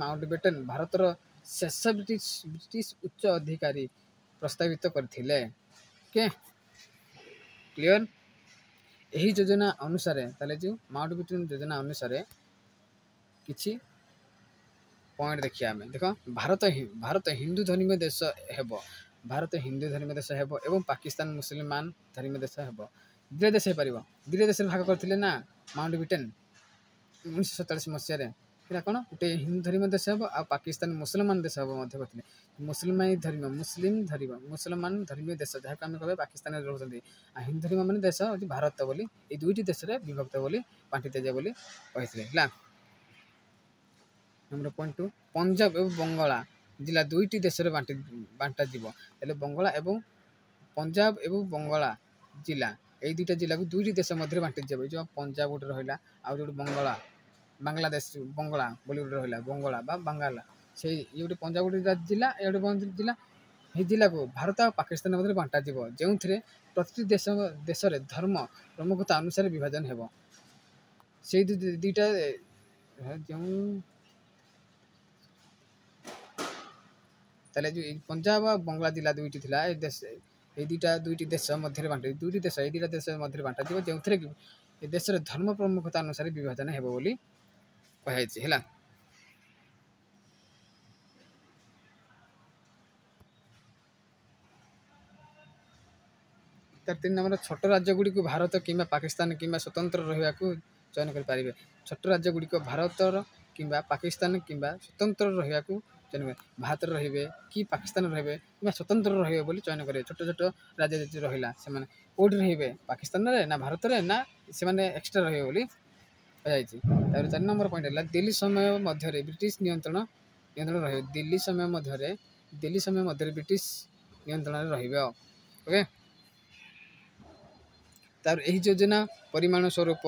S1: ମାଉଣ୍ଟବେଟେନ୍ ଭାରତର ଶେଷ ବ୍ରିଟିଶ ଉଚ୍ଚ ଅଧିକାରୀ ପ୍ରସ୍ତାବିତ କରିଥିଲେ। Okay, clear. ଏହି ଯୋଜନା ଅନୁସାରେ ତାହେଲେ ଯେଉଁ ମାଉଣ୍ଟବେଟେନ୍ ଯୋଜନା ଅନୁସାରେ କିଛି ପଏଣ୍ଟ ଦେଖିବା ଆମେ। ଦେଖ, ଭାରତ ହିନ୍ଦୁ ଧର୍ମୀୟ ଦେଶ ହେବ। ଏବଂ ପାକିସ୍ତାନ ମୁସଲମାନ ଧର୍ମୀୟ ଦେଶ ହେବ। 2ଟା ଦେଶ ହେଇପାରିବ। 2ଟା ଦେଶରେ ଭାଗ କରିଥିଲେ ନା ମାଉଣ୍ଟବେଟେନ୍ 1947 ମସିହାରେ। ସେଇଟା କ'ଣ, ଗୋଟେ ହିନ୍ଦୁ ଧର୍ମୀୟ ଦେଶ ହେବ ଆଉ ପାକିସ୍ତାନ ମୁସଲମାନ ଦେଶ ହେବ ମଧ୍ୟ କରିଥିଲେ। ମୁସଲମାନ ଧର୍ମୀୟ ଦେଶ ଯାହାକୁ ଆମେ କହିବା ପାକିସ୍ତାନରେ ରହୁଛନ୍ତି, ଆଉ ହିନ୍ଦୁ ଧର୍ମୀୟ ମାନେ ଦେଶ ହେଉଛି ଭାରତ ବୋଲି, ଏଇ 2ଟି ଦେଶରେ ବିଭକ୍ତ ବୋଲି ବାଣ୍ଟି ଦିଆଯିବ ବୋଲି କହିଥିଲେ ହେଲା। ନମ୍ବର ପଏଣ୍ଟ 2, ପଞ୍ଜାବ ଏବଂ ବଙ୍ଗଳା ଜିଲ୍ଲା 2ଟି ଦେଶରେ ବାଣ୍ଟାଯିବ। ହେଲେ ପଞ୍ଜାବ ଏବଂ ବଙ୍ଗଳା ଜିଲ୍ଲା, ଏଇ 2ଟା ଜିଲ୍ଲାକୁ 2ଟି ଦେଶ ମଧ୍ୟରେ ବାଣ୍ଟିଯିବ। ଏଇ ଯେଉଁ ପଞ୍ଜାବ ଗୋଟେ ରହିଲା ଆଉ ଗୋଟେ ବାଂଲାଦେଶ ବଙ୍ଗଳା ବୋଲି ଗୋଟେ ରହିଲା, ବଙ୍ଗଳା ବା ବାଙ୍ଗାଲା, ସେଇ ଗୋଟେ ପଞ୍ଜାବ ଗୋଟେ ଜିଲ୍ଲା, ଏ ଗୋଟେ ଜିଲ୍ଲା। ଏହି ଜିଲ୍ଲାକୁ ଭାରତ ଆଉ ପାକିସ୍ତାନ ମଧ୍ୟରେ ବାଣ୍ଟାଯିବ, ଯେଉଁଥିରେ ପ୍ରତିଟି ଦେଶରେ ଧର୍ମ ପ୍ରମୁଖତା ଅନୁସାରେ ବିଭାଜନ ହେବ। ସେଇ 2ଟା ତାହେଲେ ଯେଉଁ ପଞ୍ଜାବ ଆଉ ବଙ୍ଗଳା ଜିଲ୍ଲା 2ଟି ଥିଲା, ଏଇ 2ଟି ଦେଶ ମଧ୍ୟରେ ବାଣ୍ଟାଯିବ, ଯେଉଁଥିରେ କି ଏ ଦେଶର ଧର୍ମ ପ୍ରମୁଖତା ଅନୁସାରେ ବିଭାଜନ ହେବ ବୋଲି କୁହାଯାଇଛି ହେଲା। ତାର 3 ନମ୍ବର, ଛୋଟ ରାଜ୍ୟଗୁଡ଼ିକୁ ଭାରତ କିମ୍ବା ପାକିସ୍ତାନ କିମ୍ବା ସ୍ୱତନ୍ତ୍ର ରହିବାକୁ ଚୟନ କରିପାରିବେ। ଛୋଟ ରାଜ୍ୟଗୁଡ଼ିକ ଭାରତର କିମ୍ବା ପାକିସ୍ତାନ କିମ୍ବା ସ୍ୱତନ୍ତ୍ର ରହିବାକୁ ଚୟନ କରିବେ। ଭାରତରେ ରହିବେ କି ପାକିସ୍ତାନରେ ରହିବେ କିମ୍ବା ସ୍ୱତନ୍ତ୍ର ରହିବେ ବୋଲି ଚୟନ କରିବେ। ଛୋଟ ରାଜ୍ୟ ଯଦି ରହିଲା, ସେମାନେ କେଉଁଠି ରହିବେ, ପାକିସ୍ତାନରେ ନା ଭାରତରେ, ନା ସେମାନେ ଏକ୍ସଟ୍ରା ରହିବେ ବୋଲି କୁହାଯାଇଛି। ତାପରେ 4 ନମ୍ବର ପଏଣ୍ଟ ହେଲା, ଦିଲ୍ଲୀ ସମୟ ମଧ୍ୟରେ ବ୍ରିଟିଶ ନିୟନ୍ତ୍ରଣ ରହିବ। ଦିଲ୍ଲୀ ସମୟ ମଧ୍ୟରେ ବ୍ରିଟିଶ ନିୟନ୍ତ୍ରଣରେ ରହିବ। ଓକେ, ତାପରେ ଏହି ଯୋଜନାର ପରିଣାମ ସ୍ୱରୂପ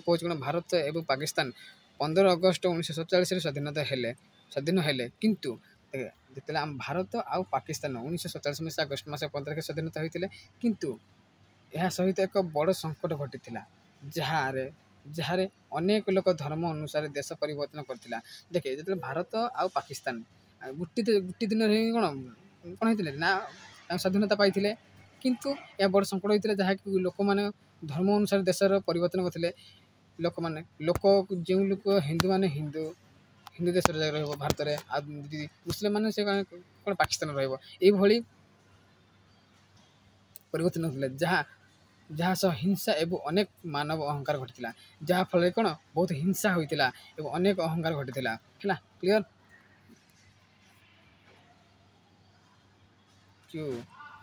S1: ହେଉଛି କ'ଣ, ଭାରତ ଏବଂ ପାକିସ୍ତାନ 15 ଅଗଷ୍ଟ 1947ରେ ସ୍ୱାଧୀନ ହେଲେ। କିନ୍ତୁ ଯେତେବେଳେ ଆମ ଭାରତ ଆଉ ପାକିସ୍ତାନ 1947 ମସିହା ଅଗଷ୍ଟ ମାସ 15 ତାରିଖରେ ସ୍ୱାଧୀନତା ହୋଇଥିଲେ, କିନ୍ତୁ ଏହା ସହିତ ଏକ ବଡ଼ ସଂକଟ ଘଟିଥିଲା, ଯାହାରେ ଅନେକ ଲୋକ ଧର୍ମ ଅନୁସାରେ ଦେଶ ପରିବର୍ତ୍ତନ କରିଥିଲା। ଦେଖେ, ଯେତେବେଳେ ଭାରତ ଆଉ ପାକିସ୍ତାନ ଗୋଟିଏ ଦିନରେ କ'ଣ ହେଇଥିଲେ ନା ସ୍ୱାଧୀନତା ପାଇଥିଲେ, କିନ୍ତୁ ଏହା ବଡ଼ ସଂକଟ ହୋଇଥିଲା, ଯାହାକି ଲୋକମାନେ ଧର୍ମ ଅନୁସାରେ ଦେଶର ପରିବର୍ତ୍ତନ କରିଥିଲେ। ଯେଉଁ ଲୋକ ହିନ୍ଦୁମାନେ ହିନ୍ଦୁ ଦେଶରେ ଯାଇ ରହିବ ଭାରତରେ, ଆଉ ଯଦି ମୁସଲିମ ମାନେ ସେ କ'ଣ ପାକିସ୍ତାନରେ ରହିବ, ଏଇଭଳି ପରିବର୍ତ୍ତନ ହେଉଥିଲେ, ଯାହା ସହ ହିଂସା ଏବଂ ଅନେକ ମାନବ ଅହଙ୍କାର ଘଟିଥିଲା। ଯାହାଫଳରେ କ'ଣ ବହୁତ ହିଂସା ହୋଇଥିଲା ଏବଂ ଅନେକ ଅହଙ୍କାର ଘଟିଥିଲା ହେଲା। କ୍ଲିୟର।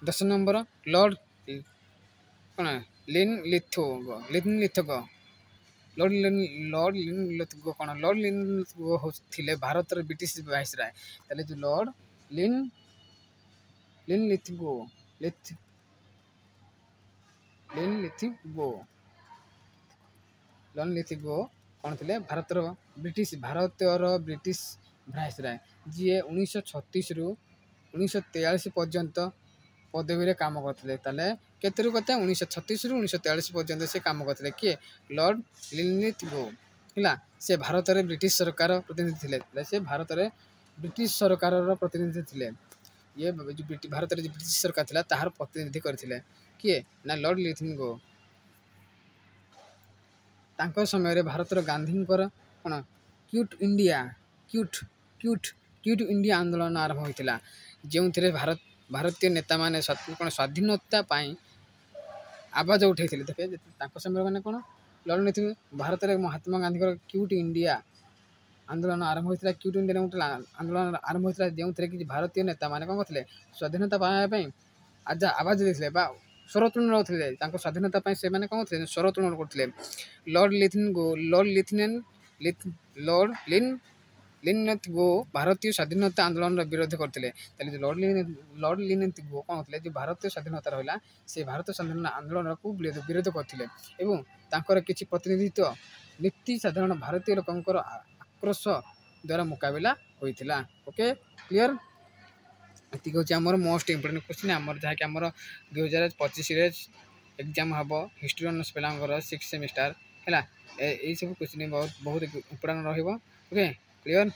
S1: 10 ନମ୍ବର, ଲର୍ଡ ଲିନ୍ଲିଥଗୋ ଥିଲେ ଭାରତର ବ୍ରିଟିଶ ଭାଇସରାୟ। ତାହେଲେ ଯେଉଁ ଲର୍ଡ ଲିନ୍ଲିଥଗୋ କ'ଣ ଥିଲେ, ଭାରତର ବ୍ରିଟିଶ ଭାଇସରାୟ, ଯିଏ 1936ରୁ 1943 ପର୍ଯ୍ୟନ୍ତ ପଦବୀରେ କାମ କରିଥିଲେ। ତାହେଲେ କେତେରୁ କେତେ, 1936ରୁ 1943 ପର୍ଯ୍ୟନ୍ତ ସେ କାମ କରିଥିଲେ। କିଏ, ଲର୍ଡ ଲିନ୍ଲିଥଗୋ ହେଲା। ସେ ଭାରତରେ ବ୍ରିଟିଶ ସରକାର ପ୍ରତିନିଧି ଥିଲେ। ସେ ଭାରତରେ ବ୍ରିଟିଶ ସରକାରର ପ୍ରତିନିଧି ଥିଲେ। ଇଏ ଭାରତରେ ଯେ ବ୍ରିଟିଶ ସରକାର ଥିଲା ତାହାର ପ୍ରତିନିଧି କରିଥିଲେ। କିଏ ନା ଲର୍ଡ ଲିନ୍ଲିଥଗୋ। ତାଙ୍କ ସମୟରେ ଭାରତର ଗାନ୍ଧୀଙ୍କର କ'ଣ କ୍ୱିଟ୍ ଇଣ୍ଡିଆ ଆନ୍ଦୋଳନ ଆରମ୍ଭ ହୋଇଥିଲା, ଯେଉଁଥିରେ ଭାରତୀୟ ନେତାମାନେ ସ୍ୱାଧୀନତା ପାଇଁ ଆବାଜ ଉଠାଇଥିଲେ। ଦେଖେ, ତାଙ୍କ ସମୟରେ ମାନେ କ'ଣ, ଲର୍ଡ ଲିନ୍ଲିଥଗୋ ଭାରତରେ ମହାତ୍ମା ଗାନ୍ଧୀଙ୍କର କ୍ୱିଟ୍ ଇଣ୍ଡିଆ ଆନ୍ଦୋଳନ ଆରମ୍ଭ ହୋଇଥିଲା। କ୍ୱିଟ୍ ଇଣ୍ଡିଆ ଗୋଟେ ଆନ୍ଦୋଳନ ଆରମ୍ଭ ହୋଇଥିଲା, ଯେଉଁଥିରେ କି ଭାରତୀୟ ନେତାମାନେ କ'ଣ କରିଥିଲେ, ସ୍ୱାଧୀନତା ପାଇବା ପାଇଁ ଆବାଜ ଦେଇଥିଲେ ବା ସ୍ୱର ଉତ୍ତୋଳନ କରୁଥିଲେ। ତାଙ୍କ ସ୍ୱାଧୀନତା ପାଇଁ ସେମାନେ କ'ଣ କରୁଥିଲେ, ସ୍ୱର ଉତ୍ତୋଳନ କରୁଥିଲେ। ଲର୍ଡ ଲିନେଥ୍ ଗୋ ଭାରତୀୟ ସ୍ୱାଧୀନତା ଆନ୍ଦୋଳନର ବିରୋଧ କରିଥିଲେ। ତାହେଲେ ଲର୍ଡ଼ ଲିନେଥ୍ ଗୋ କ'ଣ କରିଥିଲେ, ଯେଉଁ ଭାରତୀୟ ସ୍ୱାଧୀନତା ରହିଲା ସେ ଭାରତୀୟ ସ୍ୱାଧୀନତା ଆନ୍ଦୋଳନକୁ ବିରୋଧ କରିଥିଲେ ଏବଂ ତାଙ୍କର କିଛି ପ୍ରତିନିଧିତ୍ୱ ନୀତି ସାଧାରଣ ଭାରତୀୟ ଲୋକଙ୍କର ଆକ୍ରୋଶ ଦ୍ୱାରା ମୁକାବିଲା ହୋଇଥିଲା। Okay, clear. ଏତିକି ହେଉଛି ଆମର ମୋଷ୍ଟ ଇମ୍ପୋର୍ଟାଣ୍ଟ କ୍ୱେଶ୍ଚିନ୍, ଆମର ଯାହାକି ଆମର 2025ରେ ଏକ୍ଜାମ୍ ହେବ ହିଷ୍ଟ୍ରି ଅନର୍ସ ପିଲାଙ୍କର 6th ସେମିଷ୍ଟାର ହେଲା। ଏଇସବୁ କ୍ୱେଶ୍ଚିନ୍ ବହୁତ ଇମ୍ପୋର୍ଟାଣ୍ଟ ରହିବ। Okay, clear.